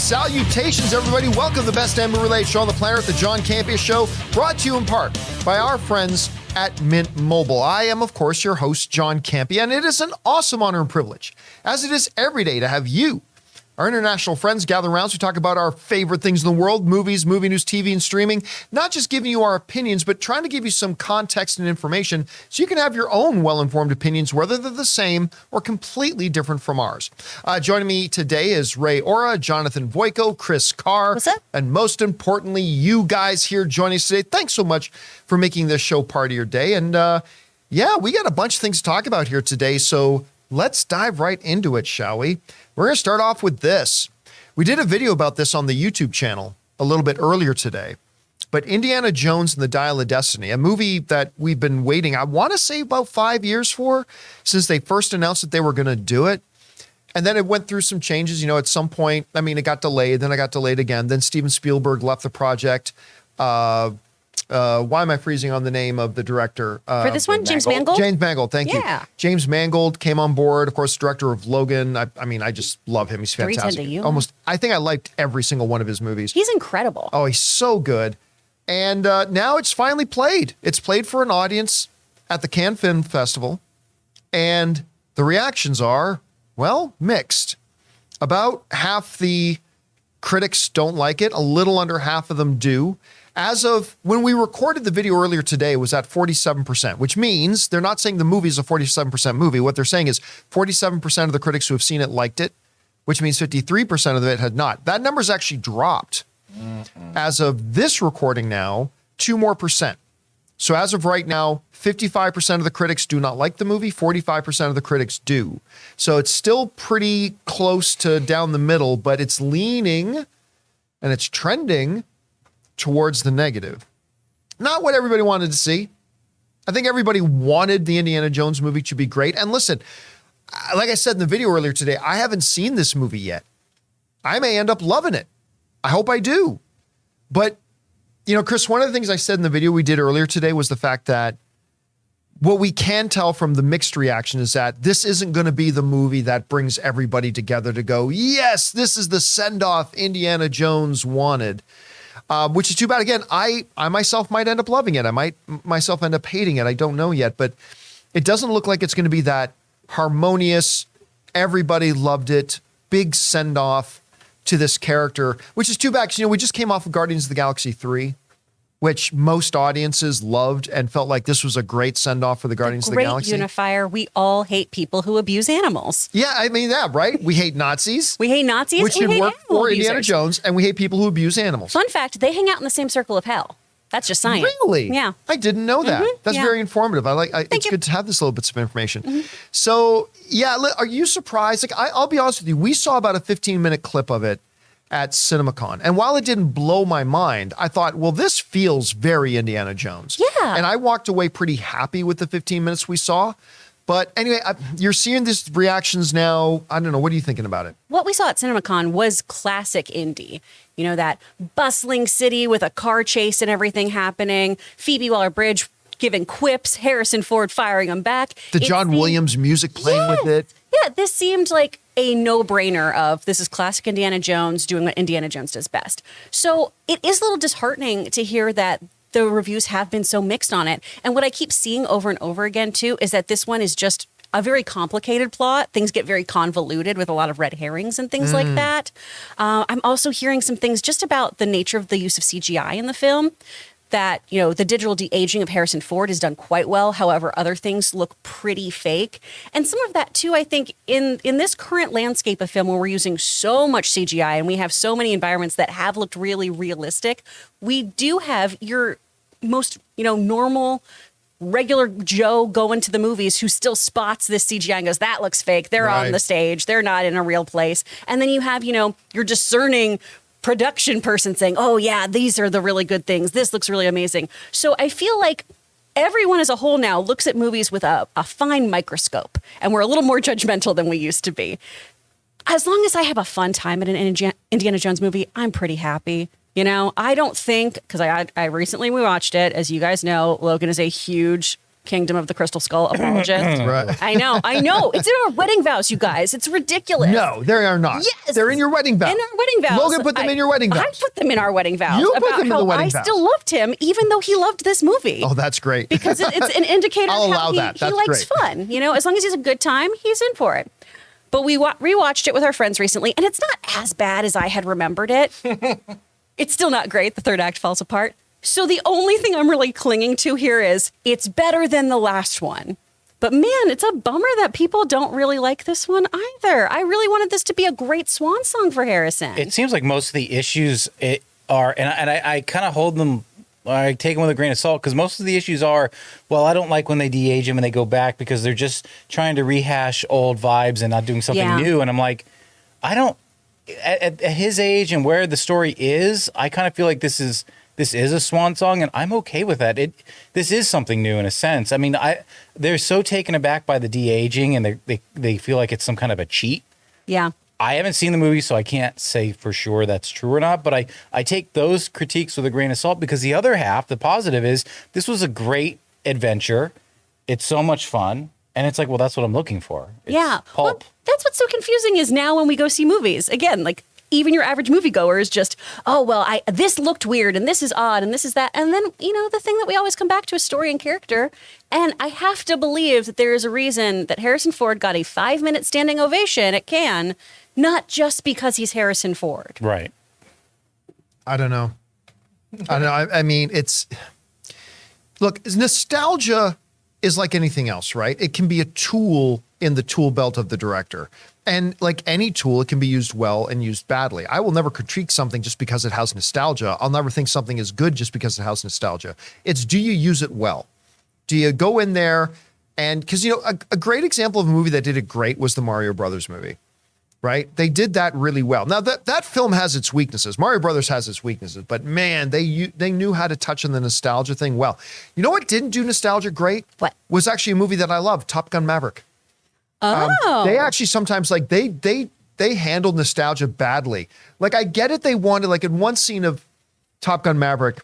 Salutations, everybody. Welcome to the best MMA-related show on the planet, the John Campea Show, brought to you in part by our friends at Mint Mobile. I am, of course, your host, John Campea, and it is an awesome honor and privilege, as it is every day, to have you, our international friends, gather around to talk about our favorite things in the world, movies, movie news, TV, and streaming, not just giving you our opinions, but trying to give you some context and information so you can have your own well-informed opinions, whether they're the same or completely different from ours. Joining me today is Ray Ora, Jonathan Voico, Chris Carr, what's up? And most importantly, you guys here joining us today. Thanks so much for making this show part of your day. And yeah, we got a bunch of things to talk about here today, so let's dive right into it, shall we? We're going to start off with this. We did a video about this on the YouTube channel a little bit earlier today, but Indiana Jones and the Dial of Destiny, a movie that we've been waiting, I want to say about 5 years for, since they first announced that they were going to do it. And then it went through some changes, at some point. I mean, it got delayed, then it got delayed again. Then Steven Spielberg left the project. Why am I freezing on the name of the director? For this one, James Mangold? James Mangold, thank you. James Mangold came on board, of course, director of Logan. I mean, I just love him. He's fantastic. I think I liked every single one of his movies. He's incredible. Oh, he's so good. And now it's finally played. It's played for an audience at the Cannes Film Festival. And the reactions are, well, mixed. About half the critics don't like it. A little under half of them do. As of when we recorded the video earlier today, it was at 47%, which means they're not saying the movie is a 47% movie. What they're saying is 47% of the critics who have seen it liked it, which means 53% of it had not. That number's actually dropped. As of this recording now, 2 more percent. So as of right now, 55% of the critics do not like the movie, 45% of the critics do. So it's still pretty close to down the middle, but it's leaning and it's trending towards the negative. Not what everybody wanted to see. I think everybody wanted the Indiana Jones movie to be great. And listen, like I said in the video earlier today, I haven't seen this movie yet. I may end up loving it. I hope I do. But, Chris, one of the things I said in the video we did earlier today was the fact that what we can tell from the mixed reaction is that this isn't going to be the movie that brings everybody together to go, yes, this is the send-off Indiana Jones wanted. Which is too bad. Again, I myself might end up loving it. I might myself end up hating it. I don't know yet, but it doesn't look like it's going to be that harmonious, everybody loved it, big send-off to this character, which is too bad because, we just came off of Guardians of the Galaxy 3, which most audiences loved and felt like this was a great send-off for the Guardians of the Galaxy. Great unifier. We all hate people who abuse animals. Yeah, I mean, yeah, right? We hate Nazis. We hate Nazis. Which should work for Indiana Jones, and we hate people who abuse animals. Fun fact, they hang out in the same circle of hell. That's just science. Really? Yeah. I didn't know that. That's very informative. It's good to have this little bits of information. So, yeah, are you surprised? I'll be honest with you. We saw about a 15-minute clip of it at CinemaCon. And while it didn't blow my mind, I thought, well, this feels very Indiana Jones. Yeah. And I walked away pretty happy with the 15 minutes we saw. But anyway, you're seeing these reactions now. I don't know. What are you thinking about it? What we saw at CinemaCon was classic indie. That bustling city with a car chase and everything happening. Phoebe Waller-Bridge giving quips, Harrison Ford firing them back. The John Williams music playing with it. Yeah, this seemed like a no-brainer of this is classic Indiana Jones doing what Indiana Jones does best. So it is a little disheartening to hear that the reviews have been so mixed on it. And what I keep seeing over and over again, too, is that this one is just a very complicated plot. Things get very convoluted with a lot of red herrings and things like that. I'm also hearing some things just about the nature of the use of CGI in the film. That, the digital de-aging of Harrison Ford is done quite well. However, other things look pretty fake. And some of that, too, I think, in this current landscape of film where we're using so much CGI and we have so many environments that have looked really realistic, we do have your most, normal, regular Joe going to the movies who still spots this CGI and goes, that looks fake. They're on the stage. They're not in a real place. And then you have, your discerning production person saying, oh yeah, these are the really good things. This looks really amazing. So I feel like everyone as a whole now looks at movies with a fine microscope, and we're a little more judgmental than we used to be. As long as I have a fun time at an Indiana Jones movie, I'm pretty happy. I don't think, because I recently watched it, as you guys know, Logan is a huge Kingdom of the Crystal Skull apologist. Right. I know. It's in our wedding vows, you guys. It's ridiculous. No, they are not. Yes. They're in your wedding vows. In our wedding vows. Logan put them in your wedding vows. I put them in our wedding vows. You put about them in how the wedding I vows. still loved him, even though he loved this movie. Oh, that's great. Because it's an indicator I'll of how allow that. he That's likes great. fun. You know, as long as he's a good time, he's in for it. But we rewatched it with our friends recently, and it's not as bad as I had remembered it. It's still not great. The third act falls apart. So the only thing I'm really clinging to here is it's better than the last one. But man, it's a bummer that people don't really like this one either. I really wanted this to be a great swan song for Harrison. It seems like most of the issues are, and I kind of hold them, I take them with a grain of salt, because most of the issues are, well, I don't like when they de-age him and they go back because they're just trying to rehash old vibes and not doing something new. And I'm like, I don't, at his age and where the story is, I kind of feel like this is a swan song, and I'm okay with that. This is something new in a sense. I mean, they're so taken aback by the de-aging, and they feel like it's some kind of a cheat. Yeah. I haven't seen the movie, so I can't say for sure that's true or not, but I take those critiques with a grain of salt, because the other half, the positive, is this was a great adventure. It's so much fun. And it's like, well, that's what I'm looking for. It's pulp. Well, that's what's so confusing is now when we go see movies. Again, like even your average moviegoer is just, oh, well, this looked weird and this is odd and this is that. And then, you know, the thing that we always come back to is story and character. And I have to believe that there is a reason that Harrison Ford got a 5-minute standing ovation at Cannes, not just because he's Harrison Ford. Right. I don't know. I mean, look, nostalgia is like anything else, right? It can be a tool in the tool belt of the director. And like any tool, it can be used well and used badly. I will never critique something just because it has nostalgia. I'll never think something is good just because it has nostalgia. It's, do you use it well? Do you go in there and, because, you know, a great example of a movie that did it great was the Mario Brothers movie, right? They did that really well. Now, that film has its weaknesses. Mario Brothers has its weaknesses, but man, they knew how to touch on the nostalgia thing well. You know what didn't do nostalgia great? What? Was actually a movie that I love, Top Gun Maverick. Oh. They actually sometimes, like, they handled nostalgia badly. Like, I get it, they wanted, like, in one scene of Top Gun Maverick,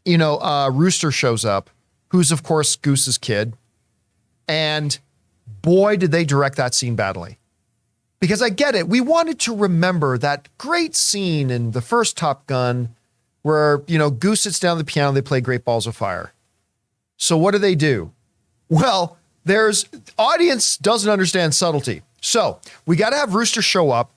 you know, Rooster shows up, who's, of course, Goose's kid. And boy, did they direct that scene badly. Because I get it. We wanted to remember that great scene in the first Top Gun where, you know, Goose sits down at the piano, they play Great Balls of Fire. So what do? Well, audience doesn't understand subtlety. So we got to have Rooster show up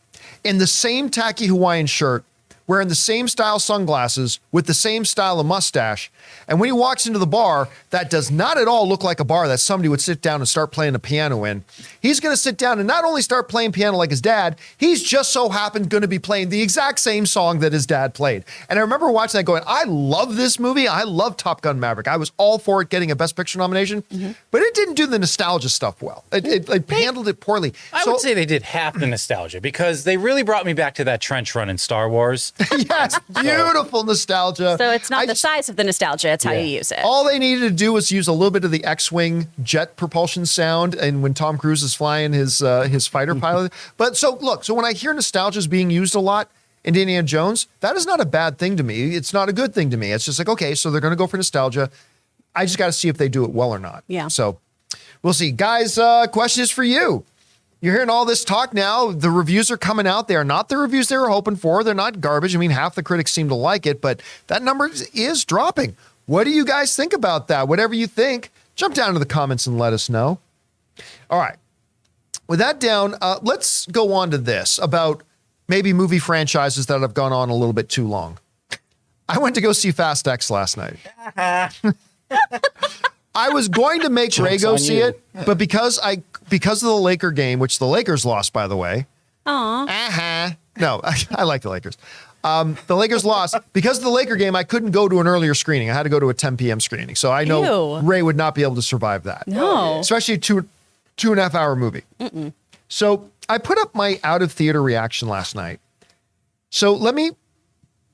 in the same tacky Hawaiian shirt, wearing the same style sunglasses with the same style of mustache. And when he walks into the bar, that does not at all look like a bar that somebody would sit down and start playing a piano in. He's going to sit down and not only start playing piano like his dad, he's just so happened going to be playing the exact same song that his dad played. And I remember watching that going, I love this movie. I love Top Gun Maverick. I was all for it getting a Best Picture nomination, but it didn't do the nostalgia stuff well. It handled it poorly. I would say they did half the nostalgia, because they really brought me back to that trench run in Star Wars. Yes, beautiful nostalgia. So it's not the size of the nostalgia, it's how you use it. All they needed to do was use a little bit of the X-Wing jet propulsion sound, and when Tom Cruise is flying his fighter pilot. But so when I hear nostalgia is being used a lot in Indiana Jones, that is not a bad thing to me. It's not a good thing to me. It's just like, okay, so they're going to go for nostalgia. I just got to see if they do it well or not. Yeah. So we'll see. Guys, question is for you. You're hearing all this talk now. The reviews are coming out. They are not the reviews they were hoping for. They're not garbage. I mean, half the critics seem to like it, but that number is dropping. What do you guys think about that? Whatever you think, jump down to the comments and let us know. All right. With that down, let's go on to this about maybe movie franchises that have gone on a little bit too long. I went to go see Fast X last night. I was going to make Ray go see it, but because of the Laker game, which the Lakers lost, by the way. Aw. No, I like the Lakers. The Lakers lost. Because of the Laker game, I couldn't go to an earlier screening. I had to go to a 10 p.m. screening. So I know Ew. Ray would not be able to survive that. No. Especially a two and a half hour movie. So I put up my out of theater reaction last night. So let me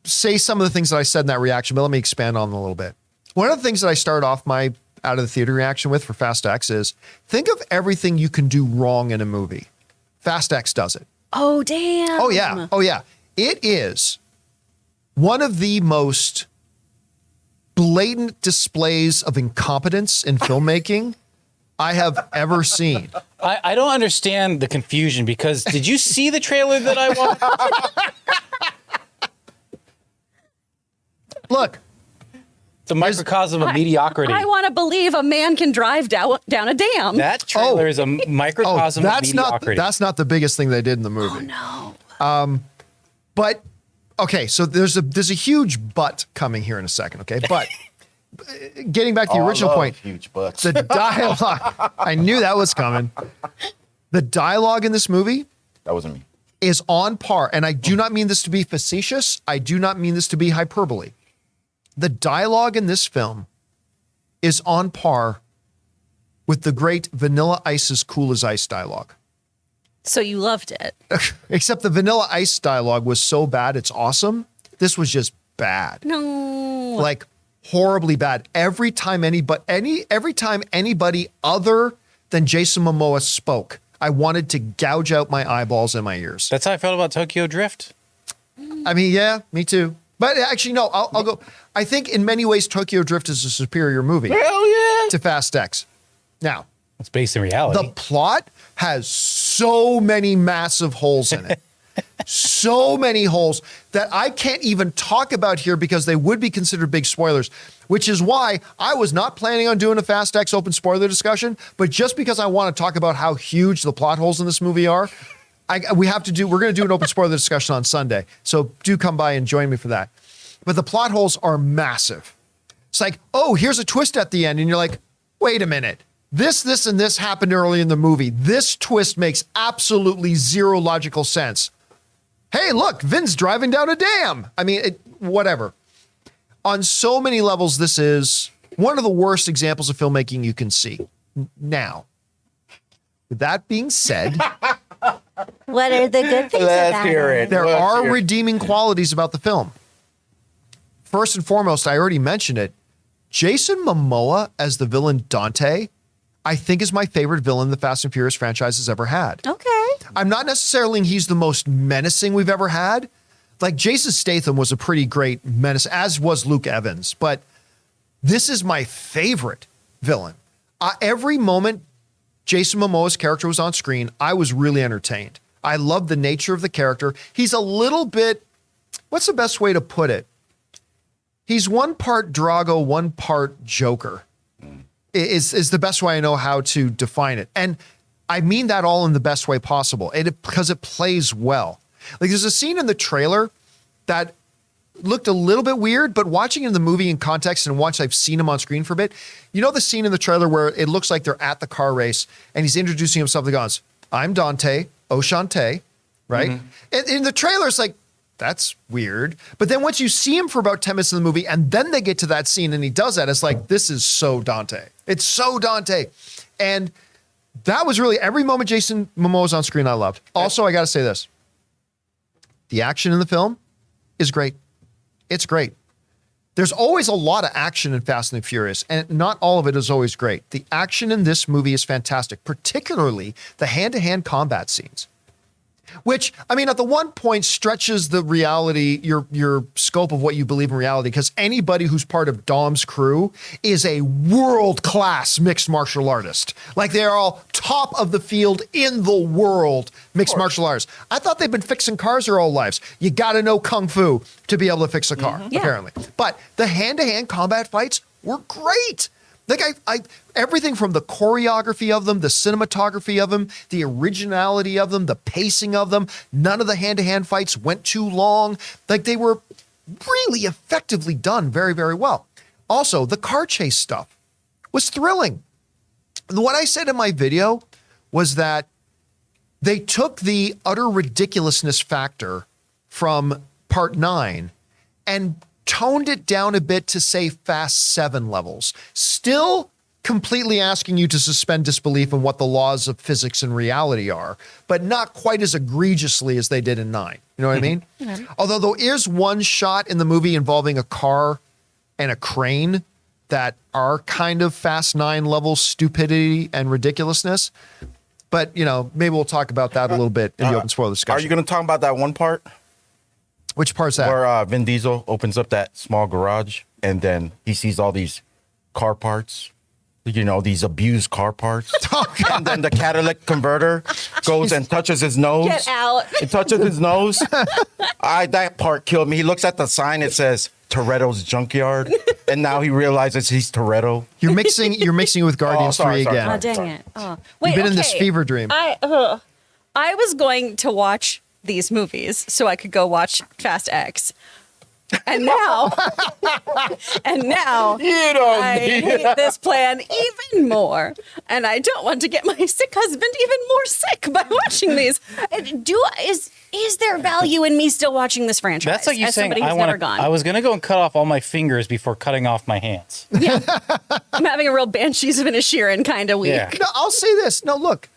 say some of the things that I said in that reaction, but let me expand on them a little bit. One of the things that I started off my out of the theater reaction with for Fast X is, think of everything you can do wrong in a movie. Fast X does it. Oh, damn. Oh, yeah. It is one of the most blatant displays of incompetence in filmmaking I have ever seen. I don't understand the confusion because did you see the trailer that I watched? Look, It's a microcosm of mediocrity. I want to believe a man can drive down a dam. That trailer is a microcosm of mediocrity. That's not the biggest thing they did in the movie. Oh, no. But okay, so there's a huge but coming here in a second. Okay, but getting back to the original point, huge butts. the dialogue. I knew that was coming. The dialogue in this movie That wasn't me. is on par, and I do not mean this to be facetious. I do not mean this to be hyperbole. The dialogue in this film is on par with the great Vanilla Ice's Cool as Ice dialogue. So you loved it. Except the Vanilla Ice dialogue was so bad, it's awesome. This was just bad. No. Like horribly bad. Every time anybody other than Jason Momoa spoke, I wanted to gouge out my eyeballs and my ears. That's how I felt about Tokyo Drift. I mean, yeah, me too. But actually, no, I'll go. I think in many ways, Tokyo Drift is a superior movie to Fast X. Now, It's based in reality. the plot has so many massive holes in it. So many holes that I can't even talk about here because they would be considered big spoilers, which is why I was not planning on doing a Fast X open spoiler discussion. But just because I want to talk about how huge the plot holes in this movie are, we're going to do an open spoiler discussion on Sunday. So do come by and join me for that. But the plot holes are massive. It's like, oh, here's a twist at the end. And you're like, wait a minute. This, and this happened early in the movie. This twist makes absolutely zero logical sense. Hey, look, Vin's driving down a dam. I mean, whatever. On so many levels, this is one of the worst examples of filmmaking you can see. Now, with that being said, What are the good things Let's about hear it? it. there Let's are hear it. redeeming qualities about the film. First and foremost, I already mentioned it. Jason Momoa as the villain Dante, I think is my favorite villain the Fast and Furious franchise has ever had. Okay. I'm not necessarily he's the most menacing we've ever had. Like Jason Statham was a pretty great menace, as was Luke Evans. But this is my favorite villain. Every moment Jason Momoa's character was on screen, I was really entertained. I love the nature of the character. He's a little bit, what's the best way to put it? He's one part Drago, one part Joker. Is the best way I know how to define it. And I mean that all in the best way possible. Because it plays well. Like there's a scene in the trailer that looked a little bit weird, but watching in the movie in context and once I've seen him on screen for a bit, you know the scene in the trailer where it looks like they're at the car race and he's introducing himself and goes, I'm Dante, Oshante, right? Mm-hmm. And in the trailer, it's like, that's weird. But then once you see him for about 10 minutes in the movie and then they get to that scene and he does that, it's like, this is so Dante. It's so Dante. And that was really every moment Jason Momoa's on screen I loved. Also, I got to say this. The action in the film is great. It's great. There's always a lot of action in Fast and the Furious, and not all of it is always great. The action in this movie is fantastic, particularly the hand-to-hand combat scenes. Which, I mean, at the one point stretches the reality, your scope of what you believe in reality, because anybody who's part of Dom's crew is a world-class mixed martial artist. Like they're all top of the field in the world mixed martial artists. I thought they've been fixing cars their whole lives. You got to know Kung Fu to be able to fix a car, apparently. But the hand-to-hand combat fights were great. Like everything from the choreography of them, the cinematography of them, the originality of them, the pacing of them. None of the hand-to-hand fights went too long. Like they were really effectively done very, very well. Also, the car chase stuff was thrilling. What I said in my video was that they took the utter ridiculousness factor from Part 9 and toned it down a bit to say Fast 7 levels. Still completely asking you to suspend disbelief in what the laws of physics and reality are, but not quite as egregiously as they did in 9. You know what I mean? Although there is one shot in the movie involving a car and a crane that are kind of Fast 9 level stupidity and ridiculousness. But, you know, maybe we'll talk about that a little bit in the open spoiler discussion. Are you going to talk about that one part? Which part's that? Where Vin Diesel opens up that small garage and then he sees all these car parts, these abused car parts. Oh, and then the catalytic converter goes and touches his nose. Get out. It touches his nose. That part killed me. He looks at the sign. It says Toretto's Junkyard. And now he realizes he's Toretto. You're mixing it with Guardians 3 again. Oh, dang it. Oh. Wait, You've been in this fever dream. I was going to watch these movies so I could go watch Fast X. And now, You don't I need hate this plan even more. And I don't want to get my sick husband even more sick by watching these. Is there value in me still watching this franchise? That's like you as saying somebody who's never gone. I was going to go and cut off all my fingers before cutting off my hands. I'm having a real Banshees of Inisherin kind of week. Yeah. No, I'll say this. No, look,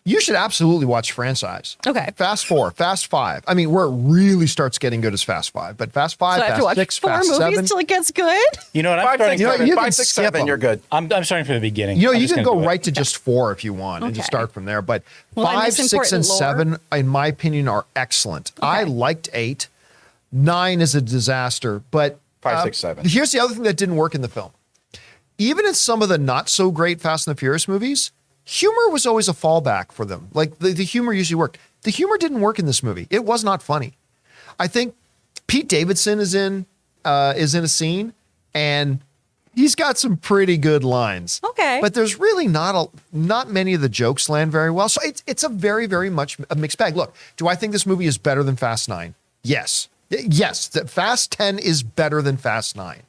you should absolutely watch franchise. Okay. Fast 4, Fast 5. I mean, where it really starts getting good is Fast 5, but Fast 5, So I have to Fast watch 6, 4 Fast movies 7. till it gets good? You know what? I'm 5, starting. 6, 7. you can 5, 6, skip 7. them. You're good. I'm starting from the beginning. You I'm just can gonna go do it. right to just 4 if you want and just Okay. start from there. But Well, I 5, miss 6, and important lore. 7, in my opinion, are excellent. I liked 8. 9 is a disaster. But 5, 6, 7. Here's the other thing that didn't work in the film. Even in some of the not so great Fast and the Furious movies, humor was always a fallback for them. Like the humor usually worked. The humor didn't work in this movie. It was not funny. I think Pete Davidson is in a scene, and he's got some pretty good lines. Okay. But there's really not many of the jokes land very well. So it's a very, very much a mixed bag. Look, do I think this movie is better than Fast 9? Yes. Yes, that Fast 10 is better than Fast 9.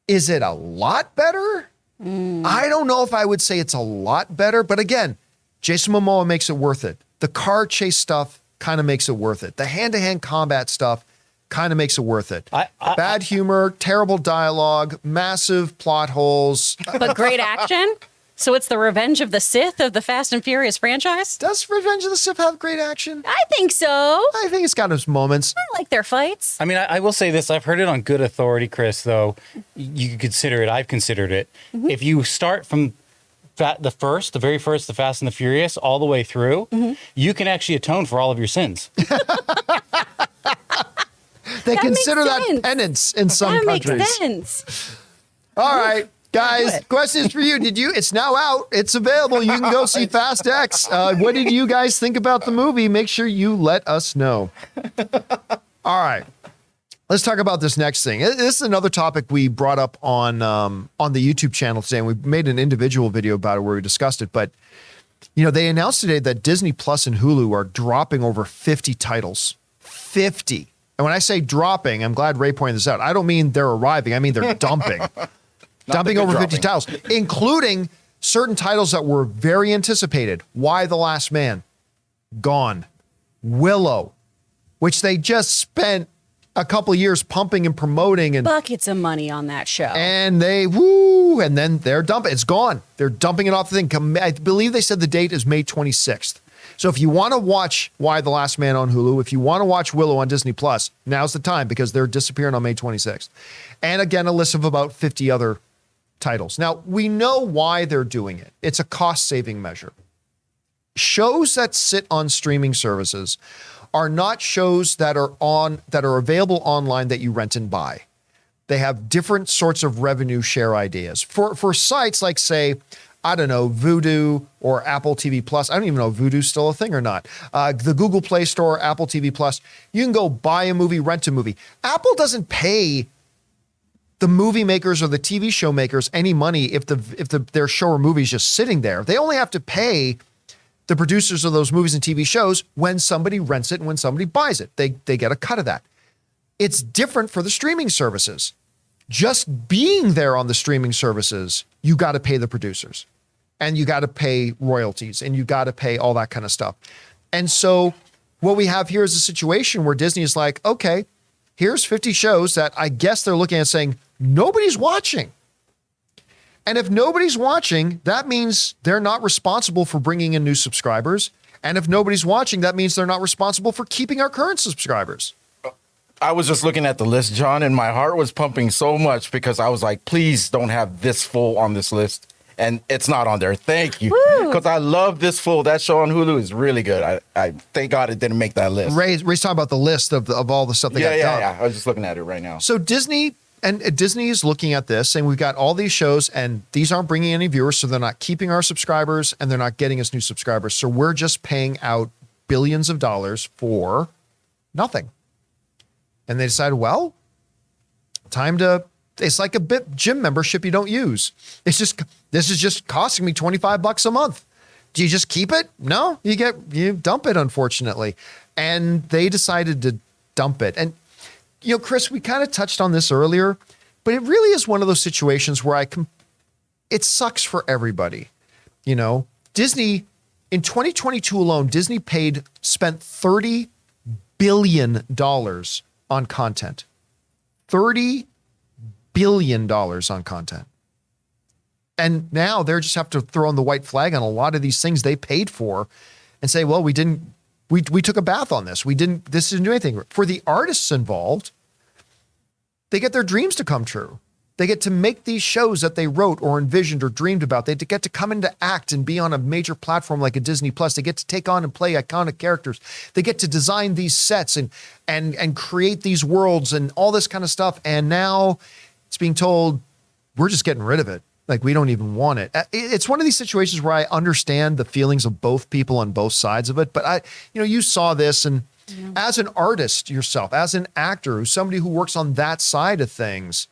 Is it a lot better? I don't know if I would say it's a lot better, but again, Jason Momoa makes it worth it. The car chase stuff kind of makes it worth it. The hand-to-hand combat stuff kind of makes it worth it. Bad humor, terrible dialogue, massive plot holes. But great action? So it's the Revenge of the Sith of the Fast and Furious franchise? Does Revenge of the Sith have great action? I think so. I I think it's got its moments. like their fights. I mean, I will say this. I've heard it on good authority, Chris, though. You could consider it. I've considered it. Mm-hmm. If you start from the very first, the Fast and the Furious, all the way through, Mm-hmm. you can actually atone for all of your sins. They That consider makes that sense. penance in some That countries. makes sense. All right, guys, Do it. question is for you. It's now out. It's available. You can go see Fast X. What did you guys think about the movie? Make sure you let us know. All right. Let's talk about this next thing. This is another topic we brought up on the YouTube channel today, and we made an individual video about it where we discussed it. But, they announced today that Disney Plus and Hulu are dropping over 50 titles. 50. And when I say dropping, I'm glad Ray pointed this out. I don't mean they're arriving. I mean they're dumping. Dumping over 50 titles, including certain titles that were very anticipated. Why the Last Man? Gone. Willow, which they just spent a couple years pumping and promoting, and Buckets of money on that show. and then they're dumping. It's gone. They're dumping it off the thing. I believe they said the date is May 26th. So if you want to watch Why the Last Man on Hulu, if you want to watch Willow on Disney Plus, now's the time because they're disappearing on May 26th. And again, a list of about 50 other titles. Now, we know why they're doing it. It's a cost-saving measure. Shows that sit on streaming services are not shows that are available online that you rent and buy. They have different sorts of revenue share ideas. For sites like, say, I don't know, Vudu or Apple TV Plus. I don't even know if Vudu's still a thing or not. The Google Play Store, Apple TV Plus. You can go buy a movie, rent a movie. Apple doesn't pay the movie makers or the TV show makers any money if their show or movie is just sitting there. They only have to pay the producers of those movies and TV shows when somebody rents it and when somebody buys it. They get a cut of that. It's different for the streaming services. Just being there on the streaming services, you got to pay the producers and you got to pay royalties and you got to pay all that kind of stuff. And so what we have here is a situation where Disney is like, okay, here's 50 shows that I guess they're looking at saying nobody's watching. And if nobody's watching, that means they're not responsible for bringing in new subscribers. And if nobody's watching, that means they're not responsible for keeping our current subscribers. I was just looking at the list, John, and my heart was pumping so much because I was like, please don't have this full on this list. and it's not on there. Thank you, because I love this fool. That show on Hulu is really good. I thank God it didn't make that list. Ray's talking about the list of all the stuff they got done. Yeah. I was just looking at it right now. So Disney is looking at this, and we've got all these shows, and these aren't bringing any viewers, so they're not keeping our subscribers, and they're not getting us new subscribers. So we're just paying out billions of dollars for nothing. And they decided, well, it's like a gym membership you don't use. This is just costing me $25 a month. Do you just keep it? No, you dump it, unfortunately. And they decided to dump it. And Chris, we kind of touched on this earlier, but it really is one of those situations where it sucks for everybody. Disney, in 2022 alone, Disney spent $30 billion on content. $30 billion on content. And now they just have to throw in the white flag on a lot of these things they paid for and say, well, we took a bath on this. This didn't do anything. For the artists involved, they get their dreams to come true. They get to make these shows that they wrote or envisioned or dreamed about. They get to come into act and be on a major platform like a Disney Plus. They get to take on and play iconic characters. They get to design these sets and create these worlds and all this kind of stuff. And now it's being told, we're just getting rid of it. Like, we don't even want it. It's one of these situations where I understand the feelings of both people on both sides of it. But you saw this, and as an artist yourself, as an actor, somebody who works on that side of things,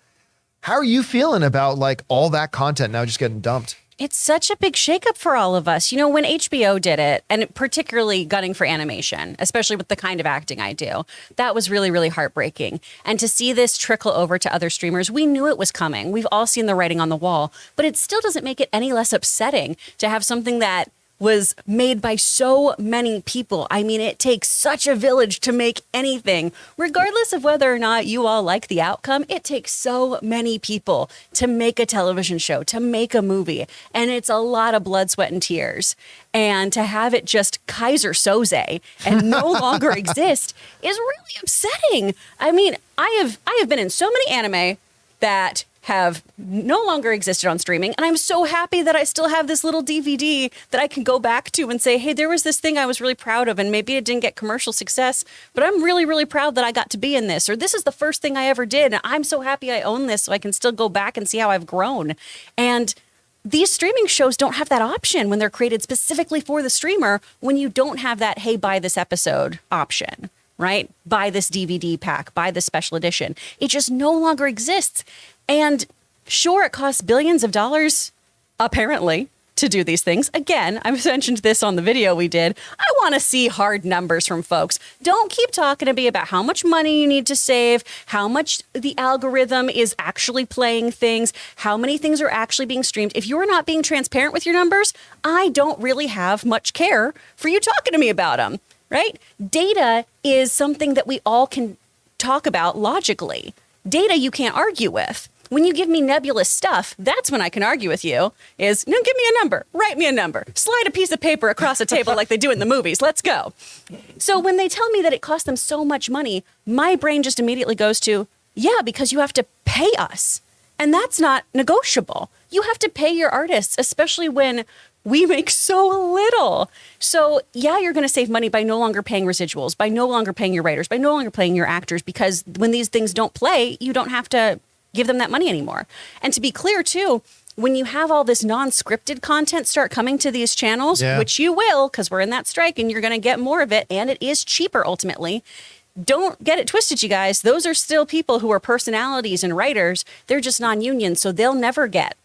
how are you feeling about like all that content now just getting dumped? It's such a big shakeup for all of us. When HBO did it, and particularly gunning for animation, especially with the kind of acting I do, that was really, really heartbreaking. And to see this trickle over to other streamers, we knew it was coming. We've all seen the writing on the wall, but it still doesn't make it any less upsetting to have something that was made by so many people. I mean, it takes such a village to make anything. Regardless of whether or not you all like the outcome, it takes so many people to make a television show, to make a movie. And it's a lot of blood, sweat, and tears. And to have it just Kaiser Soze and no longer exist is really upsetting. I mean, I have been in so many anime that have no longer existed on streaming. And I'm so happy that I still have this little DVD that I can go back to and say, hey, there was this thing I was really proud of, and maybe it didn't get commercial success, but I'm really, really proud that I got to be in this, or this is the first thing I ever did, and I'm so happy I own this, so I can still go back and see how I've grown. And these streaming shows don't have that option when they're created specifically for the streamer, when you don't have that, hey, buy this episode option. Right? Buy this DVD pack, buy this special edition. It just no longer exists. And sure, it costs billions of dollars, apparently, to do these things. Again, I've mentioned this on the video we did. I want to see hard numbers from folks. Don't keep talking to me about how much money you need to save, how much the algorithm is actually playing things, how many things are actually being streamed. If you're not being transparent with your numbers, I don't really have much care for you talking to me about them. Right? Data is something that we all can talk about logically. Data you can't argue with. When you give me nebulous stuff, that's when I can argue with you, is, no, give me a number, write me a number, slide a piece of paper across a table like they do in the movies, let's go. So when they tell me that it costs them so much money, my brain just immediately goes to, yeah, because you have to pay us. And that's not negotiable. You have to pay your artists, especially when we make so little. So yeah, you're going to save money by no longer paying residuals, by no longer paying your writers, by no longer paying your actors, because when these things don't play, you don't have to give them that money anymore. And to be clear too, when you have all this non-scripted content start coming to these channels, which you will, because we're in that strike and you're going to get more of it, and it is cheaper ultimately. Don't get it twisted, you guys. Those are still people who are personalities and writers. They're just non-union, so they'll never get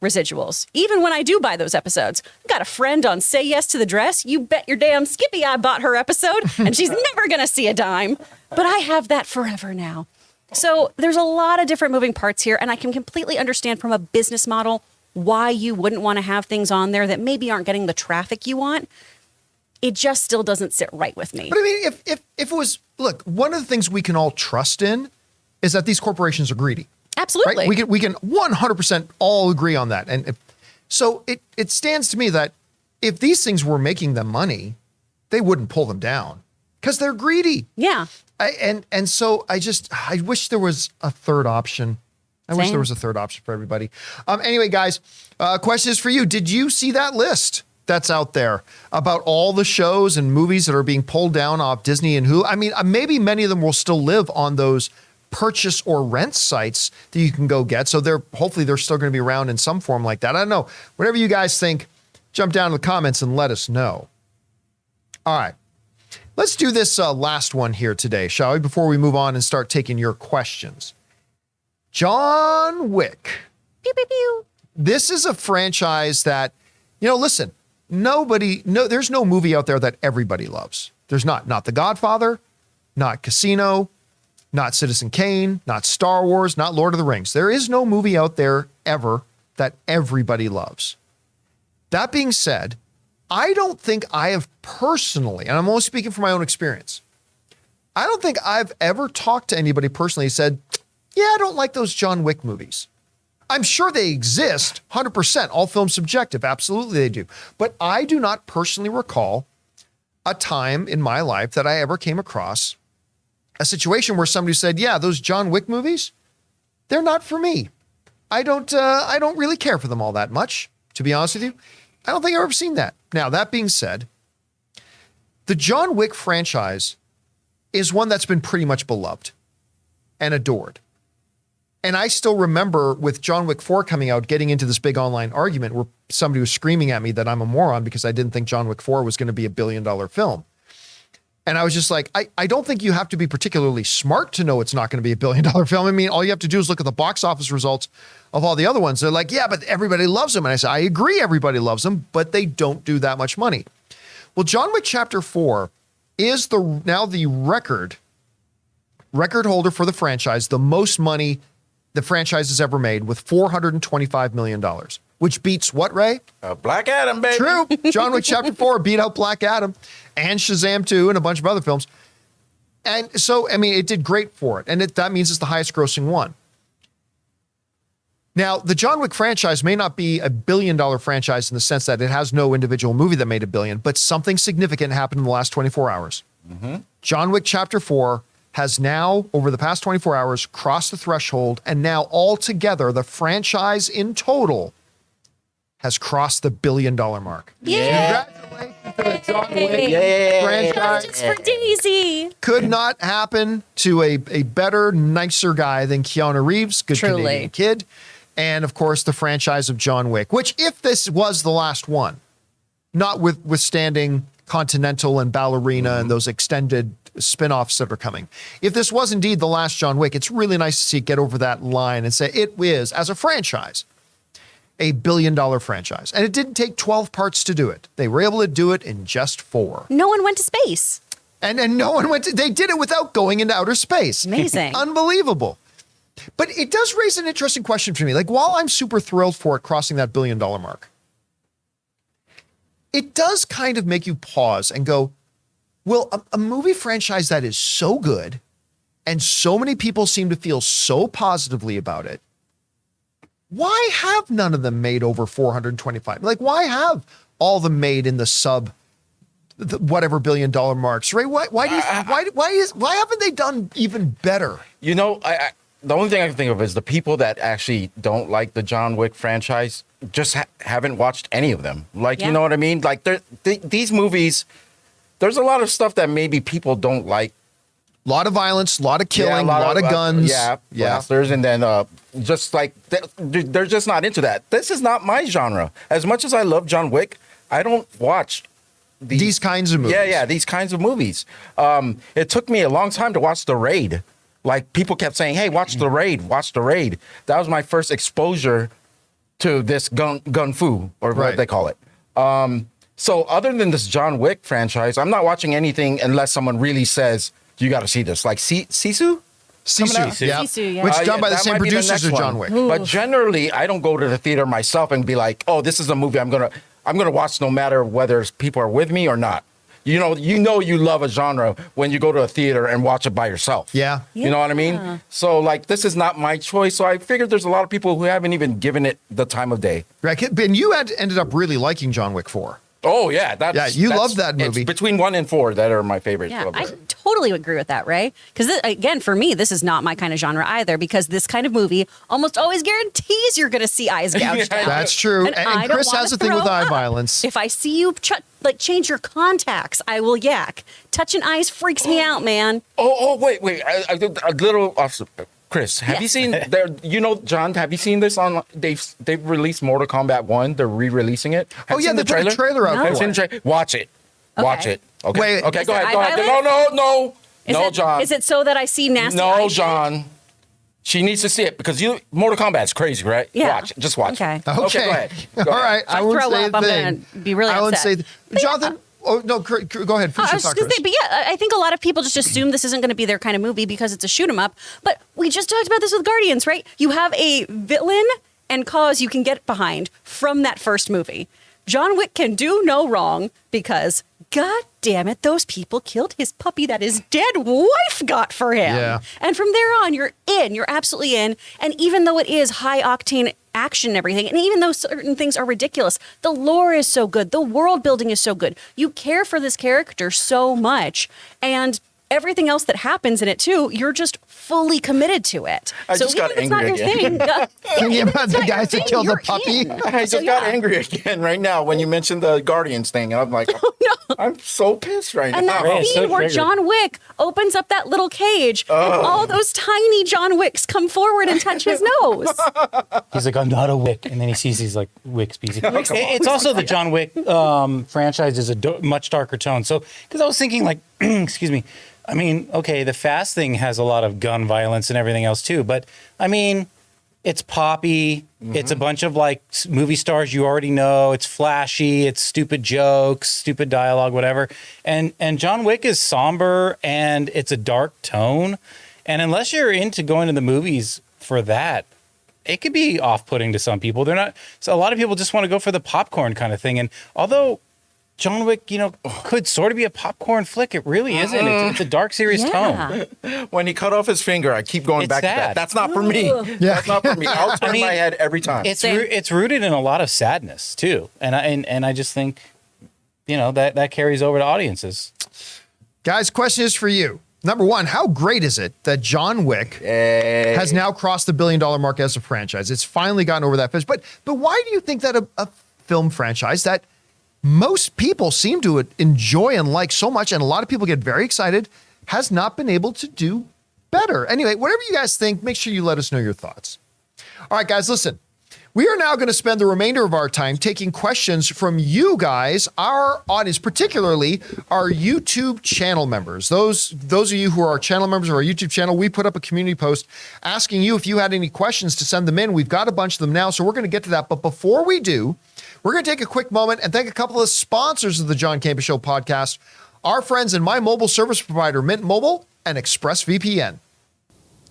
residuals. Even when I do buy those episodes. I've got a friend on Say Yes to the Dress. You bet your damn Skippy I bought her episode, and she's never going to see a dime. But I have that forever now. So there's a lot of different moving parts here, and I can completely understand from a business model why you wouldn't want to have things on there that maybe aren't getting the traffic you want. It just still doesn't sit right with me. But I mean, if it was, look, one of the things we can all trust in is that these corporations are greedy. Absolutely. Right? We can 100% all agree on that. And so it stands to me that if these things were making them money, they wouldn't pull them down because they're greedy. Yeah. And so I wish there was a third option. I wish Same. there was a third option for everybody. Anyway, guys, question is for you. Did you see that list that's out there about all the shows and movies that are being pulled down off Disney and Hulu? I mean, maybe many of them will still live on those purchase or rent sites that you can go get. So hopefully they're still going to be around in some form like that. I don't know. Whatever you guys think, jump down in the comments and let us know. All right. Let's do this last one here today, shall we? Before we move on and start taking your questions. John Wick. Pew, pew, pew. This is a franchise that, listen, there's no movie out there that everybody loves. There's not The Godfather, not Casino, not Citizen Kane, not Star Wars, not Lord of the Rings. There is no movie out there ever that everybody loves. That being said, I don't think I have personally, and I'm only speaking from my own experience, I don't think I've ever talked to anybody personally who said, yeah, I don't like those John Wick movies. I'm sure they exist, 100%. All films subjective. Absolutely they do. But I do not personally recall a time in my life that I ever came across a situation where somebody said, yeah, those John Wick movies, they're not for me. I don't really care for them all that much, to be honest with you. I don't think I've ever seen that. Now, that being said, the John Wick franchise is one that's been pretty much beloved and adored. And I still remember with John Wick 4 coming out, getting into this big online argument where somebody was screaming at me that I'm a moron because I didn't think John Wick 4 was going to be $1 billion film. And I was just like, I don't think you have to be particularly smart to know it's not going to be $1 billion film. I mean, all you have to do is look at the box office results of all the other ones. They're like, yeah, but everybody loves them. And I said, I agree, everybody loves them, but they don't do that much money. Well, John Wick Chapter 4 is now the record holder for the franchise, the most money the franchise has ever made, with $425 million, which beats what, Ray? Black Adam, baby. True. John Wick Chapter 4 beat out Black Adam and Shazam 2 and a bunch of other films. And so, I mean, it did great for it. And that means it's the highest grossing one. Now, the John Wick franchise may not be $1 billion franchise in the sense that it has no individual movie that made $1 billion, but something significant happened in the last 24 hours. Mm-hmm. John Wick Chapter 4 has now, over the past 24 hours, crossed the threshold, and now altogether, the franchise in total has crossed the $1 billion mark. Yeah. Congratulations to the John Wick franchise. Just for Daisy. Could not happen to a better, nicer guy than Keanu Reeves, good Truly. Canadian kid. And, of course, the franchise of John Wick, which, if this was the last one, notwithstanding Continental and Ballerina and those extended spin-offs that are coming. If this was indeed the last John Wick, it's really nice to see it get over that line and say it is, as a franchise, $1 billion franchise. And it didn't take 12 parts to do it. They were able to do it in just 4. No one went to space. And no one they did it without going into outer space. Amazing. Unbelievable. But it does raise an interesting question for me. Like, while I'm super thrilled for it crossing that $1 billion mark, it does kind of make you pause and go, well, a movie franchise that is so good and so many people seem to feel so positively about it, why have none of them made over 425? Like, why have all of them made in the whatever $1 billion marks, right? Why haven't they done even better? You know, the only thing I can think of is the people that actually don't like the John Wick franchise just haven't watched any of them. Like, Yeah. You know what I mean? Like, these movies, there's a lot of stuff that maybe people don't like. A lot of violence, a lot of killing, a lot of guns. Yeah. Blasters, and then just like, they're just not into that. This is not my genre. As much as I love John Wick, I don't watch these kinds of movies. Yeah, these kinds of movies. It took me a long time to watch The Raid. Like, people kept saying, hey, watch The Raid, watch The Raid. That was my first exposure to this gun fu, or what they call it. So other than this John Wick franchise, I'm not watching anything unless someone really says, you got to see this. Like Sisu? Sisu, yeah. Sisu, yeah. Which is done by the that same might be producers next as one. John Wick. But generally, I don't go to the theater myself and be like, oh, this is a movie I'm gonna watch no matter whether people are with me or not. You know you love a genre when you go to a theater and watch it by yourself. Yeah. You know what I mean? So, like, this is not my choice. So I figured there's a lot of people who haven't even given it the time of day. Right. And you ended up really liking John Wick 4. Oh, yeah. You love that movie. It's between 1 and 4 that are my favorites. Yeah, I totally agree with that, Ray. Because again, for me, this is not my kind of genre either. Because this kind of movie almost always guarantees you're going to see eyes gouged out. That's true. And And Chris has a thing with eye violence. If I see you change your contacts, I will yak. Touching eyes freaks me out, man. Wait. A little off. Chris, have you seen John, have you seen this on they've released Mortal Kombat 1, they're re-releasing it? Have you seen they put a trailer out. No. for Have you it. seen the trailer? Watch it. Watch it. Okay. Wait, okay, is go there ahead. eye violence? No, John. Is it so that I see nasty No, eyes? John. She needs to see it because Mortal Kombat's crazy, right? Yeah. Watch it. Just watch Okay. it. Okay, go ahead. Go All ahead. right. I won't throw say up, a I'm thing. gonna be really I won't upset. say. Jonathan. Oh no, go ahead. Finish I your was thought, just gonna Chris. say, but yeah, I think a lot of people just assume this isn't going to be their kind of movie because it's a shoot 'em up. But we just talked about this with Guardians, right? You have a villain and cause you can get behind from that first movie. John Wick can do no wrong because, God damn it, those people killed his puppy that his dead wife got for him. Yeah. And from there on, you're in. You're absolutely in. And even though it is high octane action and everything, and even though certain things are ridiculous, the lore is so good. The world building is so good. You care for this character so much. And everything else that happens in it too, you're just fully committed to it. I just got even if it's not angry your again. thing, Can you if it's imagine the not your guys that thing, killed the you're puppy? in. I just So, got yeah. angry again right now when you mentioned the Guardians thing, and I'm like, I'm so pissed right And now. that Ray is so scene where triggered. John Wick opens up that little cage and all those tiny John Wicks come forward and touch his nose. He's like, I'm not a Wick. And then he sees these like Wick species. It's also the John Wick franchise is a much darker tone. So, because I was thinking like, excuse me, I mean, okay, the Fast thing has a lot of gun violence and everything else too. But I mean, it's poppy. It's a bunch of like movie stars you already know. It's flashy. It's stupid jokes, stupid dialogue, whatever. And John Wick is somber and it's a dark tone. And unless you're into going to the movies for that, it could be off-putting to some people. They're not. So a lot of people just want to go for the popcorn kind of thing. And although John Wick, could sort of be a popcorn flick, it really isn't. It's a dark, serious tone. When he cut off his finger, I keep going It's back to that. sad. That's not for me. That's not for me. I'll turn my head every time. It's rooted in a lot of sadness too, and I just think, that carries over to audiences. Guys, question is for you. Number one, how great is it that John Wick has now crossed the $1 billion mark as a franchise? It's finally gotten over that finish. But why do you think that a film franchise that most people seem to enjoy and like so much, and a lot of people get very excited, has not been able to do better? Anyway, whatever you guys think, make sure you let us know your thoughts. All right, guys, listen. We are now going to spend the remainder of our time taking questions from you guys, our audience, particularly our YouTube channel members. Those of you who are our channel members of our YouTube channel, we put up a community post asking you if you had any questions to send them in. We've got a bunch of them now, so we're going to get to that. But before we do, we're going to take a quick moment and thank a couple of sponsors of the John Campea Show podcast, our friends in my mobile service provider, Mint Mobile and ExpressVPN.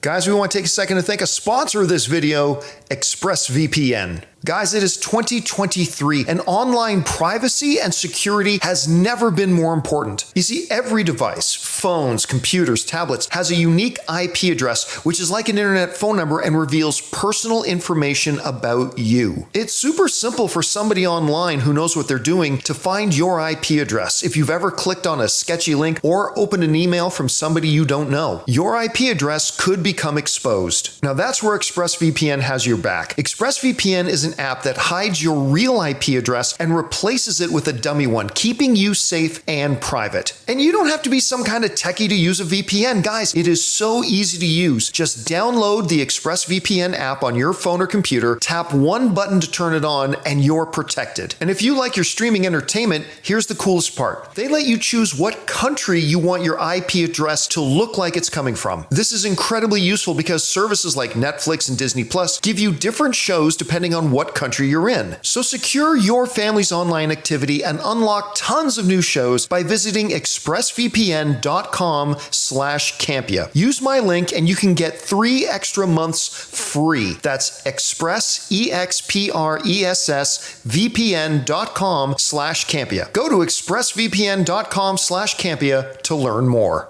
Guys, we want to take a second to thank a sponsor of this video, ExpressVPN. Guys, it is 2023, and online privacy and security has never been more important. You see, every device, phones, computers, tablets, has a unique IP address, which is like an internet phone number and reveals personal information about you. It's super simple for somebody online who knows what they're doing to find your IP address if you've ever clicked on a sketchy link or opened an email from somebody you don't know. Your IP address could become exposed. Now that's where ExpressVPN has your back. ExpressVPN is an app that hides your real IP address and replaces it with a dummy one, keeping you safe and private. And you don't have to be some kind of techie to use a VPN. Guys, it is so easy to use. Just download the ExpressVPN app on your phone or computer, tap one button to turn it on, and you're protected. And if you like your streaming entertainment, here's the coolest part. They let you choose what country you want your IP address to look like it's coming from. This is incredibly useful because services like Netflix and Disney Plus give you different shows depending on what country you're in. So secure your family's online activity and unlock tons of new shows by visiting expressvpn.com/Campea. Use my link and you can get 3 extra months free. That's expressvpn.com/Campea. Go to expressvpn.com/Campea to learn more.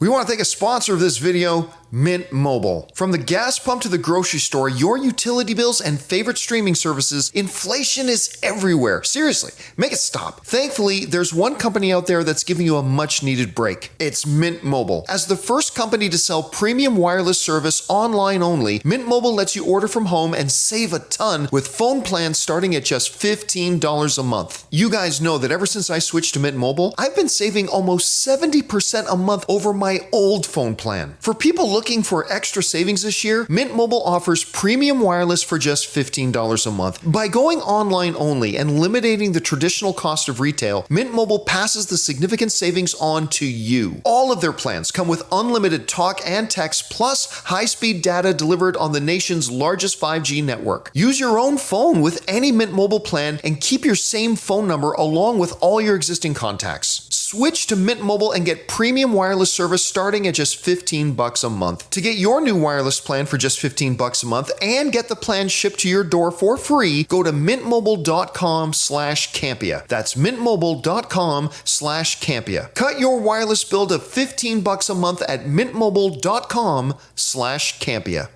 We want to thank a sponsor of this video, Mint Mobile. From the gas pump to the grocery store, your utility bills and favorite streaming services, inflation is everywhere. Seriously, make it stop. Thankfully, there's one company out there that's giving you a much needed break. It's Mint Mobile. As the first company to sell premium wireless service online only, Mint Mobile lets you order from home and save a ton with phone plans starting at just $15 a month. You guys know that ever since I switched to Mint Mobile, I've been saving almost 70% a month over my old phone plan. For people looking for extra savings this year, Mint Mobile offers premium wireless for just $15 a month. By going online only and eliminating the traditional cost of retail, Mint Mobile passes the significant savings on to you. All of their plans come with unlimited talk and text plus high-speed data delivered on the nation's largest 5G network. Use your own phone with any Mint Mobile plan and keep your same phone number along with all your existing contacts. Switch to Mint Mobile and get premium wireless service starting at just $15 a month. To get your new wireless plan for just $15 a month and get the plan shipped to your door for free, go to mintmobile.com/Campea. That's mintmobile.com/Campea. Cut your wireless bill to $15 a month at mintmobile.com/Campea.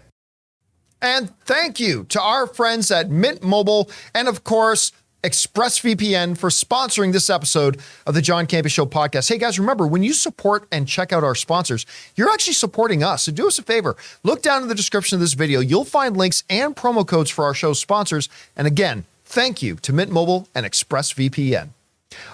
And thank you to our friends at Mint Mobile and, of course, ExpressVPN for sponsoring this episode of the John Campea Show podcast. Hey guys, remember, when you support and check out our sponsors, you're actually supporting us. So do us a favor. Look down in the description of this video. You'll find links and promo codes for our show's sponsors. And again, thank you to Mint Mobile and ExpressVPN.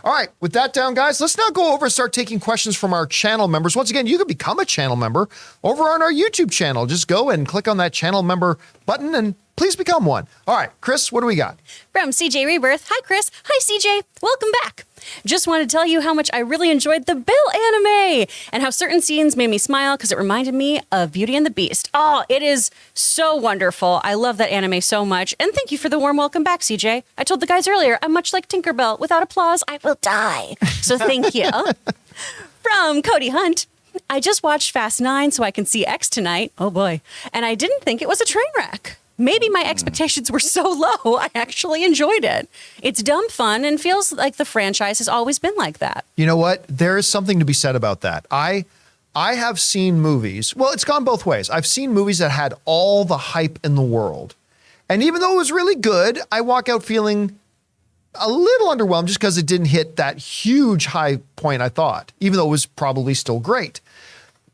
All right, with that down, guys, let's now go over and start taking questions from our channel members. Once again, you can become a channel member over on our YouTube channel. Just go and click on that channel member button and please become one. All right, Chris, what do we got? From CJ Rebirth. Hi, Chris. Hi, CJ. Welcome back. Just want to tell you how much I really enjoyed the Bill anime and how certain scenes made me smile because it reminded me of Beauty and the Beast. Oh, it is so wonderful. I love that anime so much. And thank you for the warm welcome back, CJ. I told the guys earlier, I'm much like Tinkerbell. Without applause, I will die. So thank you. From Cody Hunt. I just watched Fast 9 so I can see X tonight. Oh boy. And I didn't think it was a train wreck. Maybe my expectations were so low, I actually enjoyed it. It's dumb fun and feels like the franchise has always been like that. You know what? There is something to be said about that. I have seen movies. Well, it's gone both ways. I've seen movies that had all the hype in the world. And even though it was really good, I walk out feeling a little underwhelmed just because it didn't hit that huge high point I thought, even though it was probably still great.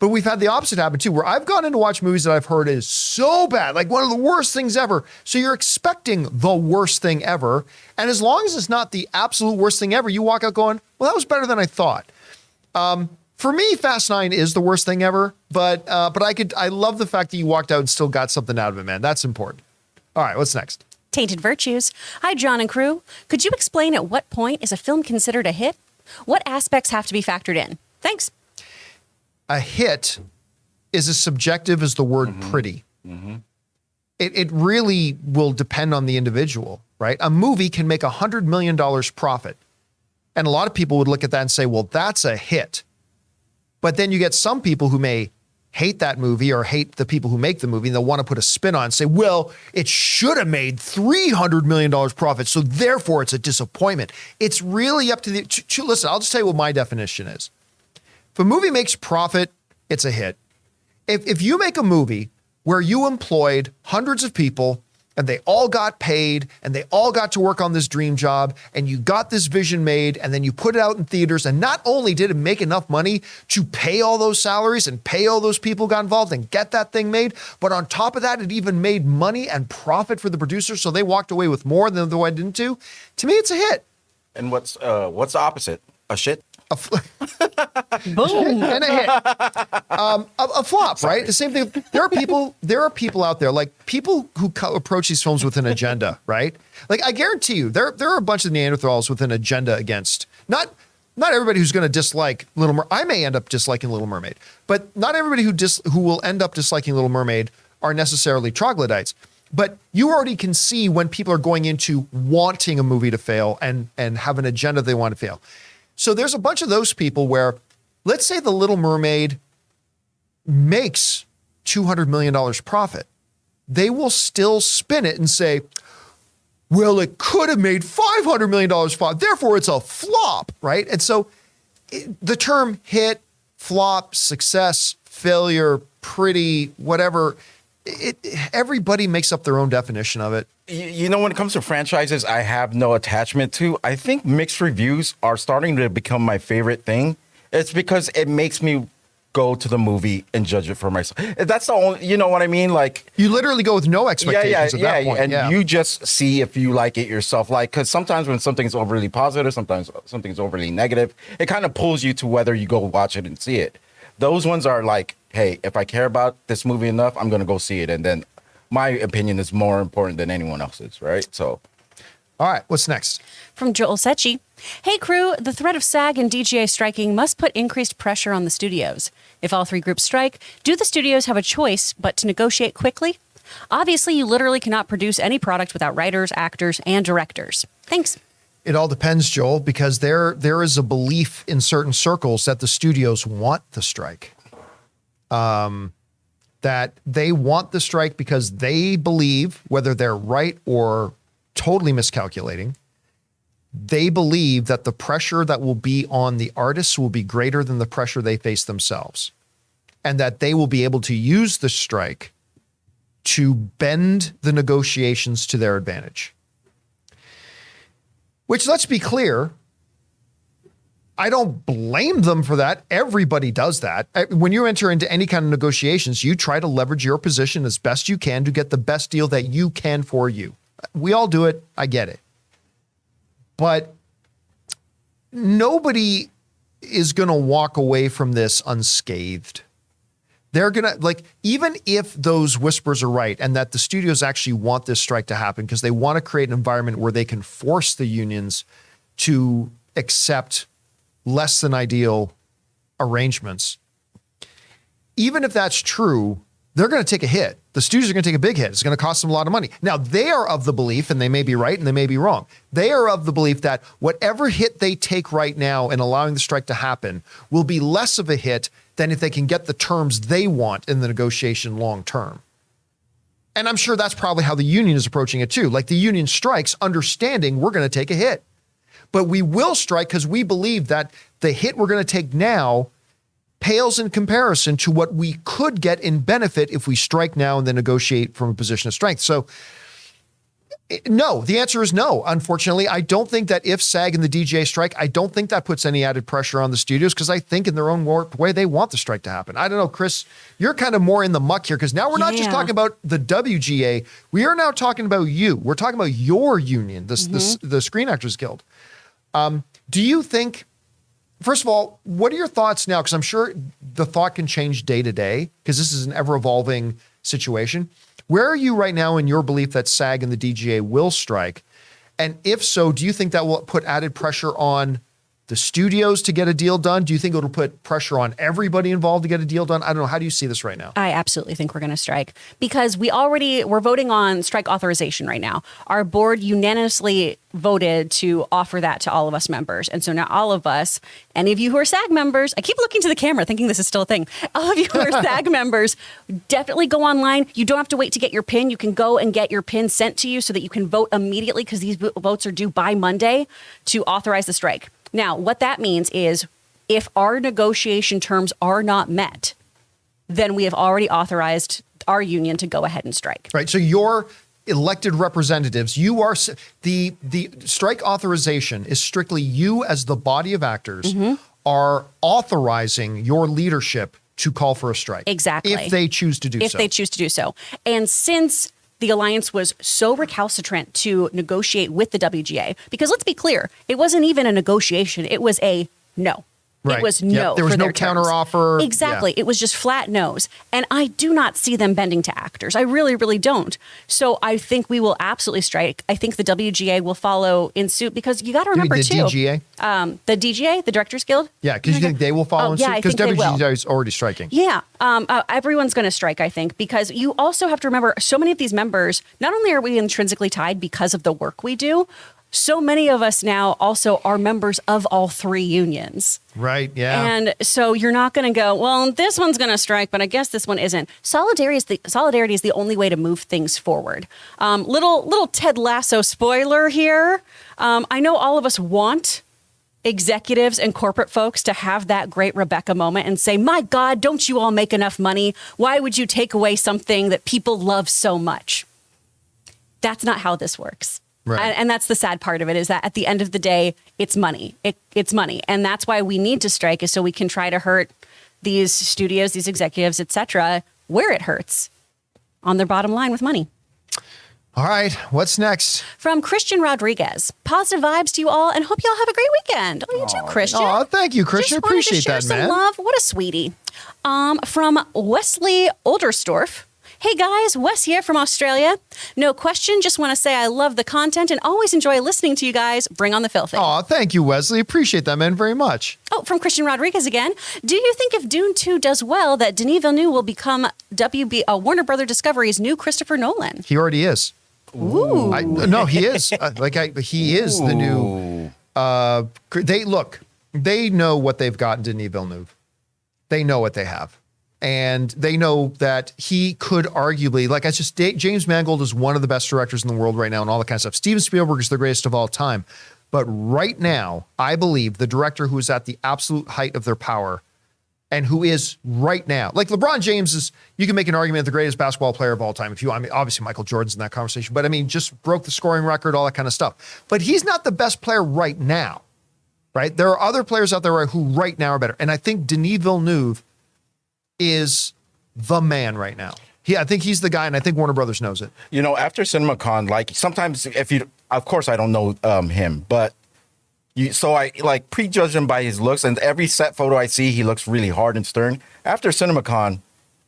But we've had the opposite happen too, where I've gone in to watch movies that I've heard is so bad, like one of the worst things ever. So you're expecting the worst thing ever. And as long as it's not the absolute worst thing ever, you walk out going, well, that was better than I thought. For me, Fast 9 is the worst thing ever, but I love the fact that you walked out and still got something out of it, man. That's important. All right, what's next? Tainted Virtues. Hi, John and crew. Could you explain at what point is a film considered a hit? What aspects have to be factored in? Thanks. A hit is as subjective as the word pretty. Mm-hmm. It really will depend on the individual, right? A movie can make $100 million profit. And a lot of people would look at that and say, well, that's a hit. But then you get some people who may hate that movie or hate the people who make the movie, and they'll want to put a spin on and say, well, it should have made $300 million profit, so therefore it's a disappointment. It's really up to the... Listen, I'll just tell you what my definition is. If a movie makes profit, it's a hit. If you make a movie where you employed hundreds of people and they all got paid and they all got to work on this dream job and you got this vision made and then you put it out in theaters and not only did it make enough money to pay all those salaries and pay all those people who got involved and get that thing made, but on top of that, it even made money and profit for the producers so they walked away with more than the one didn't do. To me, it's a hit. And what's the opposite? A shit? Boom. And a hit. A flop, right? The same thing. There are people out there, like people who approach these films with an agenda, right? Like I guarantee you, there are a bunch of Neanderthals with an agenda against, not everybody who's going to dislike Little Mermaid. I may end up disliking Little Mermaid, but not everybody who will end up disliking Little Mermaid are necessarily troglodytes. But you already can see when people are going into wanting a movie to fail and have an agenda they want to fail. So there's a bunch of those people where, let's say The Little Mermaid makes $200 million profit. They will still spin it and say, well, it could have made $500 million profit, therefore it's a flop, right? And so the term hit, flop, success, failure, pretty, whatever. Everybody makes up their own definition of it. You know, when it comes to franchises I have no attachment to, I think mixed reviews are starting to become my favorite thing. It's because it makes me go to the movie and judge it for myself. That's the only, you know what I mean? Like, You literally go with no expectations at that point. And you just see if you like it yourself. Like, because sometimes when something's overly positive, sometimes something's overly negative, it kind of pulls you to whether you go watch it and see it. Those ones are like, hey, if I care about this movie enough, I'm going to go see it. And then my opinion is more important than anyone else's, right? So, all right, what's next? From Joel Secchi. Hey crew, the threat of SAG and DGA striking must put increased pressure on the studios. If all three groups strike, do the studios have a choice but to negotiate quickly? Obviously, you literally cannot produce any product without writers, actors, and directors. Thanks. It all depends, Joel, because there is a belief in certain circles that the studios want the strike. That they want the strike because they believe, whether they're right or totally miscalculating, they believe that the pressure that will be on the artists will be greater than the pressure they face themselves, and that they will be able to use the strike to bend the negotiations to their advantage. Which, let's be clear, I don't blame them for that. Everybody does that. When you enter into any kind of negotiations, you try to leverage your position as best you can to get the best deal that you can for you. We all do it. I get it. But nobody is going to walk away from this unscathed. They're going to, like, even if those whispers are right and that the studios actually want this strike to happen because they want to create an environment where they can force the unions to accept less than ideal arrangements. Even if that's true, they're going to take a hit. The studios are going to take a big hit. It's going to cost them a lot of money. Now, they are of the belief, and they may be right and they may be wrong, they are of the belief that whatever hit they take right now in allowing the strike to happen will be less of a hit than if they can get the terms they want in the negotiation long term. And I'm sure that's probably how the union is approaching it too. Like, the union strikes understanding we're going to take a hit. But we will strike because we believe that the hit we're going to take now pales in comparison to what we could get in benefit if we strike now and then negotiate from a position of strength. So, no, the answer is no. Unfortunately, I don't think that if SAG and the DGA strike, I don't think that puts any added pressure on the studios because I think in their own warped way, they want the strike to happen. I don't know, Chris, you're kind of more in the muck here because now we're not just talking about the WGA. We are now talking about you. We're talking about your union, the Screen Actors Guild. Do you think, first of all, what are your thoughts now? Because I'm sure the thought can change day to day because this is an ever-evolving situation. Where are you right now in your belief that SAG and the DGA will strike? And if so, do you think that will put added pressure on the studios to get a deal done? Do you think it'll put pressure on everybody involved to get a deal done? I don't know. How do you see this right now? I absolutely think we're going to strike because we're voting on strike authorization right now. Our board unanimously voted to offer that to all of us members. And so now all of us, any of you who are SAG members, I keep looking to the camera thinking this is still a thing. All of you who are SAG members, definitely go online. You don't have to wait to get your pin. You can go and get your pin sent to you so that you can vote immediately because these votes are due by Monday to authorize the strike. Now, what that means is if our negotiation terms are not met, then we have already authorized our union to go ahead and strike. Right. So your elected representatives, you are the strike authorization is strictly you as the body of actors are authorizing your leadership to call for a strike. Exactly. If they choose to do so. If they choose to do so. And since the alliance was so recalcitrant to negotiate with the WGA, because let's be clear, it wasn't even a negotiation. It was a no. Right. It was no. There was for no their terms. counteroffer. Exactly. Yeah. It was just flat no's. And I do not see them bending to actors. I really, really don't. So I think we will absolutely strike. I think the WGA will follow in suit because you got to remember too. DGA? The DGA, the Directors Guild. Yeah, because you think they will follow in suit? Yeah, I because think they will. WGA is already striking. Yeah, everyone's going to strike, I think, because you also have to remember so many of these members, not only are we intrinsically tied because of the work we do, so many of us now also are members of all three unions. Right, yeah. And so you're not going to go, well, this one's going to strike, but I guess this one isn't. Solidarity is the only way to move things forward. Little Ted Lasso spoiler here. I know all of us want executives and corporate folks to have that great Rebecca moment and say, my God, don't you all make enough money? Why would you take away something that people love so much? That's not how this works. Right. And that's the sad part of it, is that at the end of the day, it's money. It's money. And that's why we need to strike, is so we can try to hurt these studios, these executives, etc., where it hurts, on their bottom line with money. All right, what's next? From Christian Rodriguez. Positive vibes to you all, and hope you all have a great weekend. Oh, you too, Christian. Oh, thank you, Christian. Just wanted to Appreciate share that, some man. love. What a sweetie. From Wesley Olderstorff. Hey guys, Wes here from Australia. No question, just want to say I love the content and always enjoy listening to you guys. Bring on the filthy. Oh, thank you, Wesley. Appreciate that, man, very much. Oh, from Christian Rodriguez again. Do you think if Dune 2 does well, that Denis Villeneuve will become Warner Brother Discovery's new Christopher Nolan? He already is. Ooh. No, he is. He is the new. They know what they've got in Denis Villeneuve. They know what they have. And they know that he could arguably, James Mangold is one of the best directors in the world right now and all that kind of stuff. Steven Spielberg is the greatest of all time. But right now, I believe the director who is at the absolute height of their power and who is right now, like LeBron James is, you can make an argument, the greatest basketball player of all time. Obviously Michael Jordan's in that conversation, but just broke the scoring record, all that kind of stuff. But he's not the best player right now, right? There are other players out there who right now are better. And I think Denis Villeneuve is the man right now. I think he's the guy, and I think Warner Brothers knows it. After CinemaCon, sometimes of course I don't know him, but I prejudge him by his looks, and every set photo I see, he looks really hard and stern. After CinemaCon,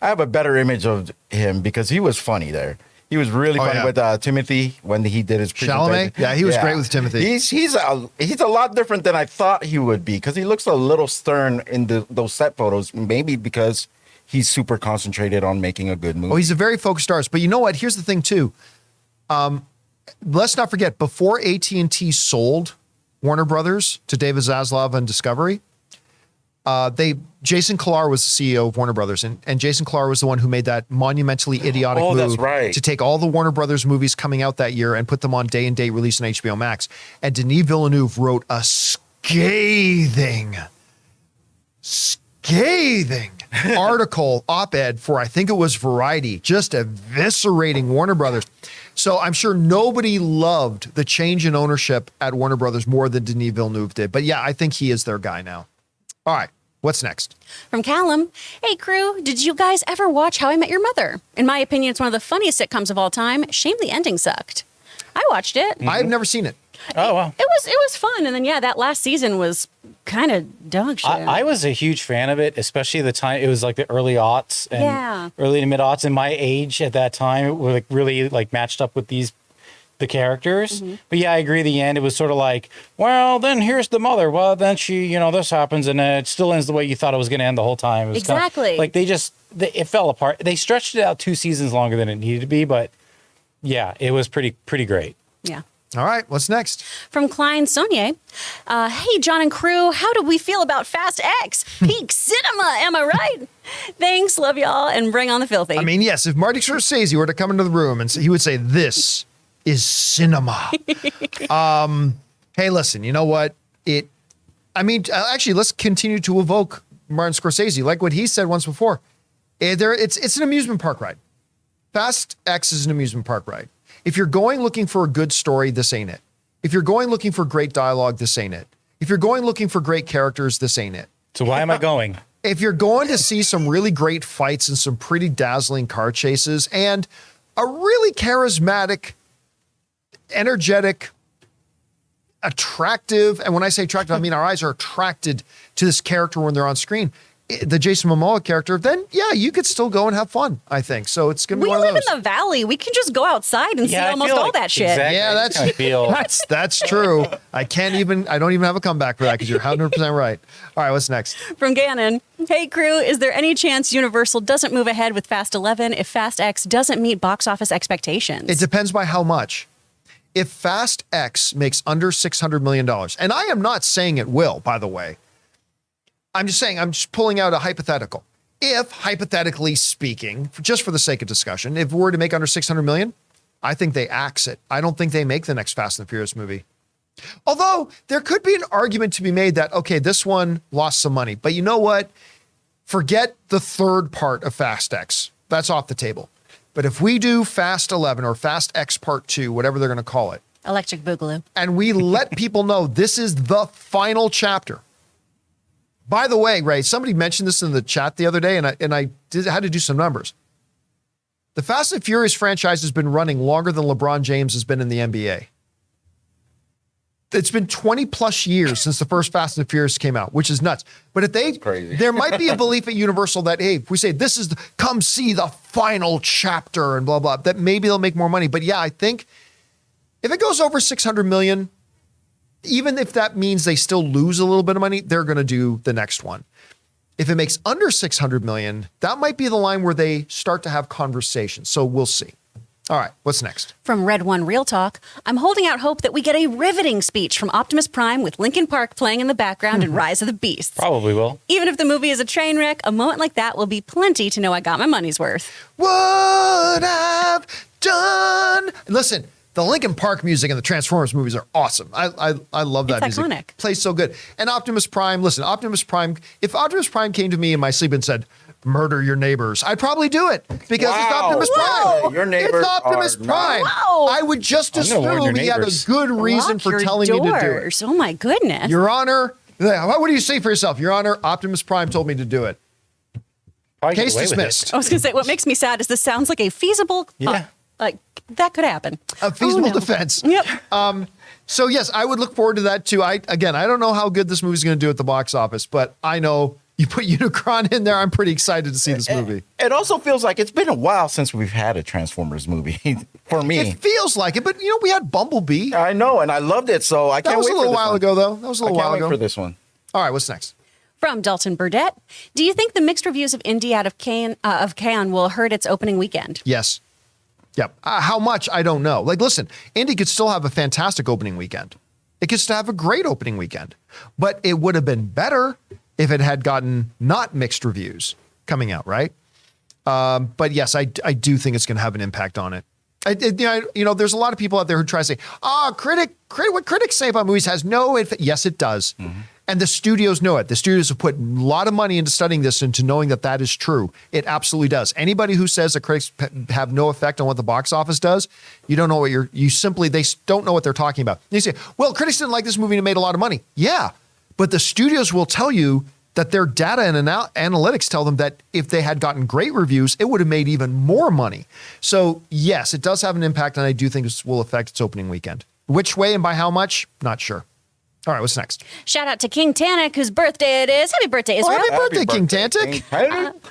I have a better image of him because he was funny there. He was really funny with Timothy when he did his presentation. Chalamet? Yeah, he was great with Timothy. He's a lot different than I thought he would be because he looks a little stern in those set photos, maybe because he's super concentrated on making a good movie. Oh, he's a very focused artist. But you know what? Here's the thing, too. Let's not forget, before AT&T sold Warner Brothers to David Zaslav and Discovery, Jason Kilar was the CEO of Warner Brothers, and Jason Kilar was the one who made that monumentally idiotic move that's right. to take all the Warner Brothers movies coming out that year and put them on day-and-date release on HBO Max. And Denis Villeneuve wrote a scathing article, op-ed for, I think it was Variety, just eviscerating Warner Brothers. So I'm sure nobody loved the change in ownership at Warner Brothers more than Denis Villeneuve did. But yeah, I think he is their guy now. All right, what's next? From Callum. Hey, crew, did you guys ever watch How I Met Your Mother? In my opinion, it's one of the funniest sitcoms of all time. Shame the ending sucked. I watched it. I've never seen it. Oh, wow. It was fun. And then, that last season was kind of dog shit. I was a huge fan of it, especially the time. It was like the early aughts and early to mid aughts. And my age at that time, it was really matched up with the characters. Mm-hmm. But yeah, I agree. The end, it was sort of like, well, then here's the mother. Well, then she, this happens, and it still ends the way you thought it was going to end the whole time. It was exactly. It fell apart. They stretched it out 2 seasons longer than it needed to be, but yeah, it was pretty great. Yeah. All right, what's next? From Klein Sonier. Hey, John and crew, how do we feel about Fast X? Peak cinema, am I right? Thanks, love y'all, and bring on the filthy. I mean, yes, if Marty Scorsese were to come into the room and he would say, this is cinema. Hey, listen, you know what? Actually, let's continue to evoke Martin Scorsese. Like what he said once before, it's an amusement park ride. Fast X is an amusement park ride. If you're going looking for a good story, this ain't it. If you're going looking for great dialogue, this ain't it. If you're going looking for great characters, this ain't it. So why am I going? If you're going to see some really great fights and some pretty dazzling car chases and a really charismatic, energetic, attractive, and when I say attractive, I mean our eyes are attracted to this character when they're on screen, the Jason Momoa character, then yeah, you could still go and have fun, I think. So it's going to be one of those. We live in the valley. We can just go outside and see almost all that shit. Exactly. Yeah, that's true. I don't even have a comeback for that because you're 100% right. All right, what's next? From Gannon. Hey, crew, is there any chance Universal doesn't move ahead with Fast 11 if Fast X doesn't meet box office expectations? It depends by how much. If Fast X makes under $600 million, and I am not saying it will, by the way, I'm just pulling out a hypothetical. If, hypothetically speaking, just for the sake of discussion, if we were to make under $600 million, I think they axe it. I don't think they make the next Fast and the Furious movie. Although there could be an argument to be made that, okay, this one lost some money, but you know what? Forget the third part of Fast X. That's off the table. But if we do Fast 11 or Fast X Part 2, whatever they're going to call it, Electric Boogaloo. and we let people know this is the final chapter. By the way, Ray, somebody mentioned this in the chat the other day, and I had to do some numbers. The Fast and Furious franchise has been running longer than LeBron James has been in the NBA. It's been 20 plus years since the first Fast and Furious came out, which is nuts. But if there might be a belief at Universal that, hey, if we say this is, come see the final chapter and blah, blah, that maybe they'll make more money. But yeah, I think if it goes over 600 million, even if that means they still lose a little bit of money, they're going to do the next one. If it makes under 600 million, that might be the line where they start to have conversations. So we'll see. All right, what's next? From Red One Real Talk, I'm holding out hope that we get a riveting speech from Optimus Prime with Linkin Park playing in the background in Rise of the Beasts. Probably will. Even if the movie is a train wreck, a moment like that will be plenty to know I got my money's worth. What I've done. And listen, the Linkin Park music and the Transformers movies are awesome. I love that It's music. iconic. Plays so good. And Optimus Prime, listen, Optimus Prime, if Optimus Prime came to me in my sleep and said, murder your neighbors, I'd probably do it because it's Wow. Optimus Whoa. Prime. Your neighbors It's Optimus are Prime. Wow. I would just I'm gonna warn your assume he had a neighbors. good reason Lock for your telling me to do it. doors. Oh my goodness. Your Honor, what do you say for yourself? Your Honor, Optimus Prime told me to do it. Probably get Case away with it. dismissed. I was going to say, what makes me sad is this sounds like a feasible, Yeah. like that could happen. A feasible Oh, no. defense. Yep. So yes, I would look forward to that too. I don't know how good this movie's going to do at the box office, but I know you put Unicron in there. I'm pretty excited to see this movie. It also feels like it's been a while since we've had a Transformers movie for me. It feels like it, but we had Bumblebee. I know, and I loved it, so I can't That was wait a for little this while one. ago, though. That was a I little can't while wait ago. for this one. All right, what's next? From Dalton Burdett, do you think the mixed reviews of Indy out of Cannes will hurt its opening weekend? Yes. Yep. How much? I don't know. Like, listen, Indy could still have a fantastic opening weekend. It could still have a great opening weekend, but it would have been better if it had gotten not mixed reviews coming out, right? But yes, I do think it's going to have an impact on it. There's a lot of people out there who try to say, what critics say about movies has no. Yes, it does. Mm-hmm. And the studios know it. The studios have put a lot of money into studying this and to knowing that that is true. It absolutely does. Anybody who says that critics have no effect on what the box office does, they don't know what they're talking about. You say, well, critics didn't like this movie and it made a lot of money. Yeah, but the studios will tell you that their data and analytics tell them that if they had gotten great reviews, it would have made even more money. So yes, it does have an impact, and I do think this will affect its opening weekend. Which way and by how much? Not sure. All right, what's next? Shout out to King Tannic, whose birthday it is. Happy birthday, Israel. Happy birthday, King Tantic.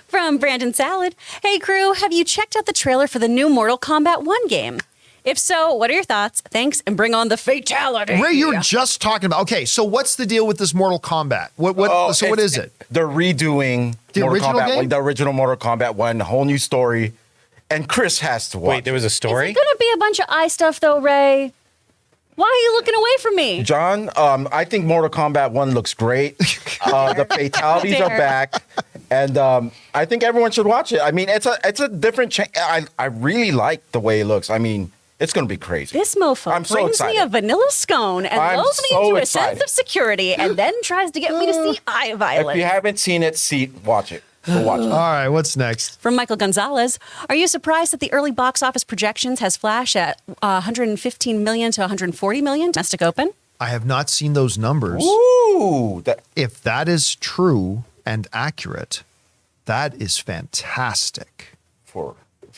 From Brandon Salad. Hey, crew, have you checked out the trailer for the new Mortal Kombat 1 game? If so, what are your thoughts? Thanks, and bring on the fatality. Ray, you were just talking about, okay, so what's the deal with this Mortal Kombat? What is it? They're redoing The Mortal original Kombat, game? like the original Mortal Kombat 1, a whole new story. And Chris has to watch. Wait, there was a Is story? it going to be a bunch of eye stuff, though, Ray? Why are you looking away from me? John, I think Mortal Kombat 1 looks great. The fatalities are Fair. back. And I think everyone should watch it. I mean, it's a different I really like the way it looks. I mean, it's going to be crazy. This mofo I'm so brings me excited. a vanilla scone and I'm lulls me so into a excited. sense of security and then tries to get me to see eye violence. If you haven't seen it, watch it. Go watch it. All right, what's next? From Michael Gonzalez, are you surprised that the early box office projections has Flash at 115 million to 140 million domestic open? I have not seen those numbers. Ooh, If that is true and accurate, that is fantastic.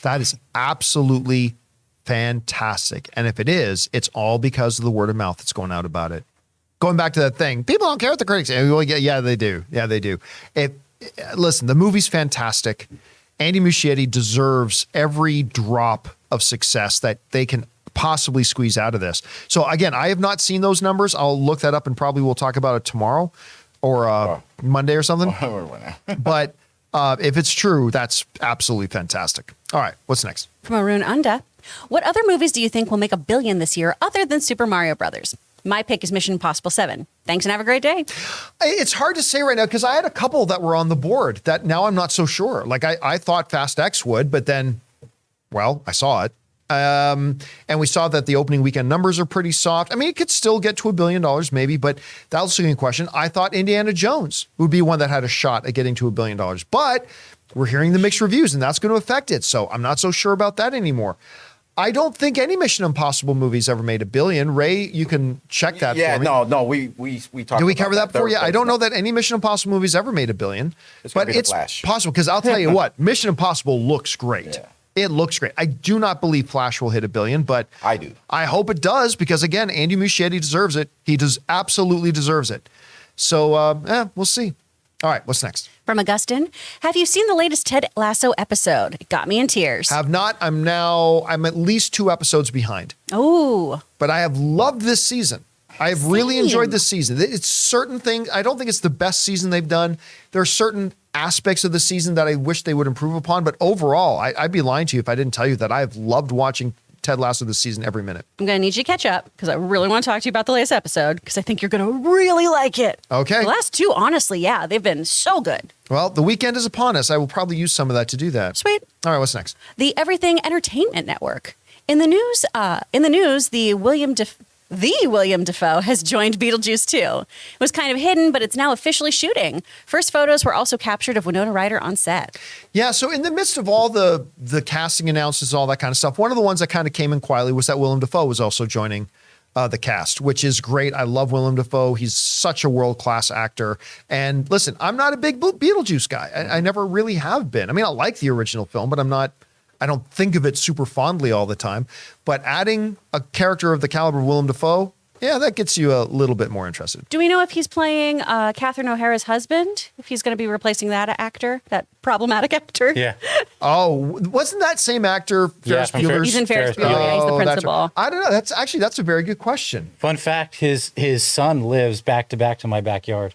That is absolutely fantastic. And if it is, it's all because of the word of mouth that's going out about it. Going back to that thing, people don't care what the critics say. Well, yeah, they do. Yeah, they do. Listen, the movie's fantastic. Andy Muschietti deserves every drop of success that they can possibly squeeze out of this. So again, I have not seen those numbers. I'll look that up and probably we'll talk about it tomorrow or Monday or something. But if it's true, that's absolutely fantastic. All right, what's next? From Arun Unda, what other movies do you think will make $1 billion this year other than Super Mario Brothers? My pick is Mission Impossible 7. Thanks and have a great day. It's hard to say right now because I had a couple that were on the board that now I'm not so sure. Like I thought Fast X would, but then, well, I saw it. And we saw that the opening weekend numbers are pretty soft. I mean, it could still get to $1 billion maybe, but that was a question. I thought Indiana Jones would be one that had a shot at getting to $1 billion, but we're hearing the mixed reviews and that's going to affect it. So I'm not so sure about that anymore. I don't think any Mission Impossible movies ever made $1 billion. Ray, you can check that for me. No, we talked. Did we cover that before? Yeah, I don't know that any Mission Impossible movies ever made $1 billion, but it's possible because I'll tell you what, Mission Impossible looks great. Yeah. It looks great. I do not believe Flash will hit $1 billion, but I do. I hope it does because again, Andy Muschietti deserves it. He absolutely deserves it. So we'll see. All right, what's next? From Augustine, have you seen the latest Ted Lasso episode? It got me in tears. Have not. I'm at least 2 episodes behind. Oh. But I have loved this season. I have really enjoyed this season. It's certain things. I don't think it's the best season they've done. There are certain aspects of the season that I wish they would improve upon. But overall, I'd be lying to you if I didn't tell you that I've loved watching Ted Lasso this season every minute. I'm going to need you to catch up because I really want to talk to you about the latest episode because I think you're going to really like it. Okay. The last 2, honestly, yeah, they've been so good. Well, the weekend is upon us. I will probably use some of that to do that. Sweet. All right, what's next? The Everything Entertainment Network. In the news, the William Dafoe has joined Beetlejuice 2. It was kind of hidden, but it's now officially shooting. First photos were also captured of Winona Ryder on set. Yeah, so in the midst of all the casting announcements, all that kind of stuff, one of the ones that kind of came in quietly was that Willem Dafoe was also joining the cast, which is great. I love Willem Dafoe. He's such a world-class actor. And listen, I'm not a big Beetlejuice guy. I never really have been. I mean, I like the original film, but I don't think of it super fondly all the time, but adding a character of the caliber of Willem Dafoe, yeah, that gets you a little bit more interested. Do we know if he's playing Catherine O'Hara's husband? If he's going to be replacing that actor, that problematic actor? Yeah. Oh, wasn't that same actor Ferris Bueller's? He's in Ferris Bueller. Yeah, he's the principal. Right. I don't know. That's a very good question. Fun fact: his son lives back to my backyard.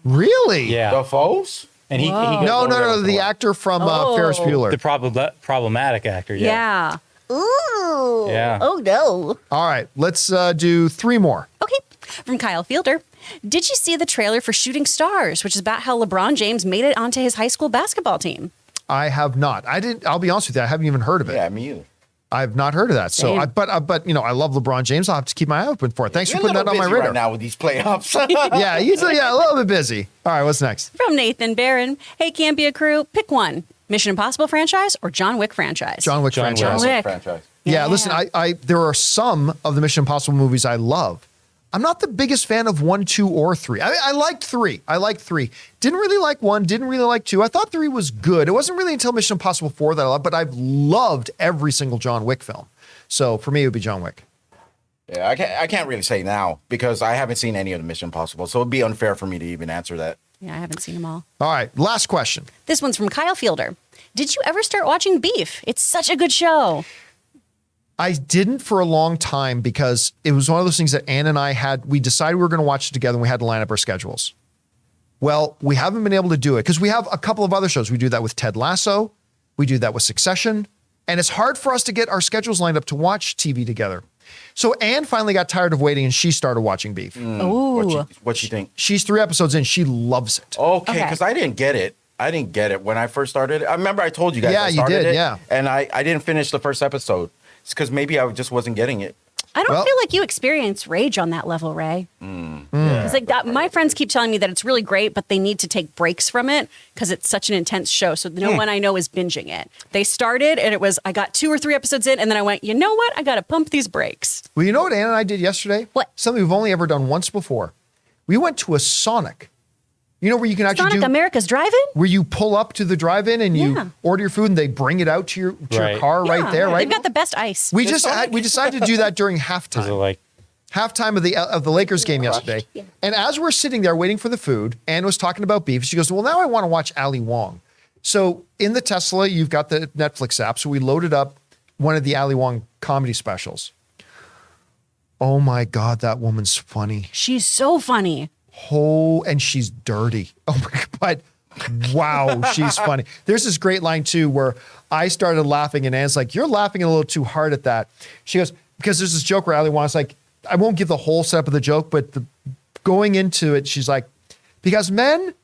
Really? Yeah. Dafoe's? And he goes No, the actor from Ferris Bueller. the problematic actor. Yeah. Ooh. Yeah. Oh no. All right, let's do 3 more. Okay. From Kyle Fielder. Did you see the trailer for Shooting Stars, which is about how LeBron James made it onto his high school basketball team? I have not. I'll be honest with you. I haven't even heard of it. Yeah, me either. I've not heard of that. So, Same. but you know, I love LeBron James. I'll have to keep my eye open for it. Thanks for putting that on my radar. Right now with these playoffs. Yeah, he's a little bit busy. All right, what's next? From Nathan Barron. Hey, Campea crew, pick one. Mission Impossible franchise or John Wick franchise? John Wick franchise. Wick. franchise. Yeah, listen, I there are some of the Mission Impossible movies I love. I'm not the biggest fan of 1, 2, or 3. I liked 3. Didn't really like 1, didn't really like 2. I thought 3 was good. It wasn't really until Mission Impossible 4 that I loved, but I've loved every single John Wick film. So for me, it would be John Wick. Yeah, I can't really say now because I haven't seen any of the Mission Impossible, so it'd be unfair for me to even answer that. Yeah, I haven't seen them all. All right, last question. This one's from Kyle Fielder. Did you ever start watching Beef? It's such a good show. I didn't for a long time because it was one of those things that Ann and I we decided we were going to watch it together and we had to line up our schedules. Well, we haven't been able to do it because we have a couple of other shows. We do that with Ted Lasso. We do that with Succession. And it's hard for us to get our schedules lined up to watch TV together. So Ann finally got tired of waiting and she started watching Beef. Ooh. What you think? She's 3 episodes in. She loves it. Okay, because I didn't get it. When I first started. I remember I told you guys. Yeah, I you started did, it, yeah. And I didn't finish the first episode. It's because maybe I just wasn't getting it. I don't feel like you experience rage on that level, Ray. It's like that. My friends keep telling me that it's really great, but they need to take breaks from it because it's such an intense show. So no one I know is binging it. They started and I got 2 or 3 episodes in and then I went, you know what? I got to pump these brakes. Well, you know what Ann and I did yesterday? What? Something we've only ever done once before. We went to a Sonic. You know where you can actually Sonic America's Drive-In? where you pull up to the drive-in and you order your food and they bring it out to your car right there, right? They've got the best ice. We decided to do that during halftime. Is it like Halftime of the Lakers game yesterday. Yeah. And as we're sitting there waiting for the food, Ann was talking about Beef. She goes, well, now I want to watch Ali Wong. So in the Tesla, you've got the Netflix app. So we loaded up one of the Ali Wong comedy specials. Oh my God, that woman's funny. She's so funny. Oh, and she's dirty. Oh my God, but wow, she's funny. There's this great line too where I started laughing and Ann's like, you're laughing a little too hard at that. She goes, because there's this joke where Ali Wong's like, I won't give the whole setup of the joke, but going into it, she's like, because men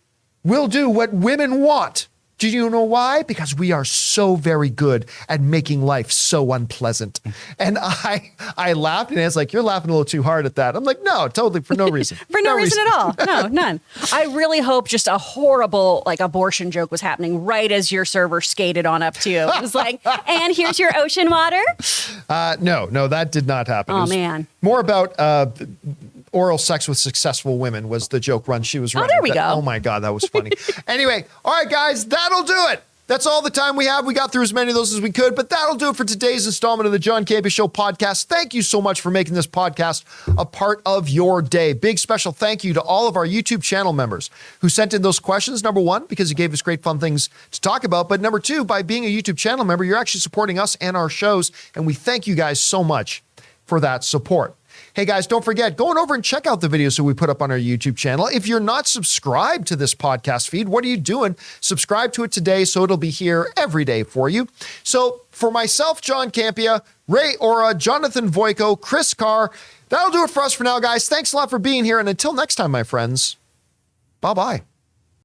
will do what women want. Do you know why? Because we are so very good at making life so unpleasant. And I laughed, and it's like, you're laughing a little too hard at that. I'm like, no, totally for no reason. For no reason at all. No, none. I really hope just a horrible like abortion joke was happening right as your server skated on up to you. It was like, and here's your ocean water. No, that did not happen. Oh, It was man. more about oral sex with successful women was the joke run she was running. there we go. Oh my God, that was funny. Anyway, all right, guys, that'll do it. That's all the time we have. We got through as many of those as we could, but that'll do it for today's installment of the John Campea Show podcast. Thank you so much for making this podcast a part of your day. Big special thank you to all of our YouTube channel members who sent in those questions. Number one, because you gave us great fun things to talk about. But number two, by being a YouTube channel member, you're actually supporting us and our shows. And we thank you guys so much for that support. Hey guys, don't forget, go on over and check out the videos that we put up on our YouTube channel. If you're not subscribed to this podcast feed, what are you doing? Subscribe to it today so it'll be here every day for you. So for myself, John Campea, Ray Ora, Jonathan Voico, Chris Carr, that'll do it for us for now, guys. Thanks a lot for being here. And until next time, my friends, bye-bye.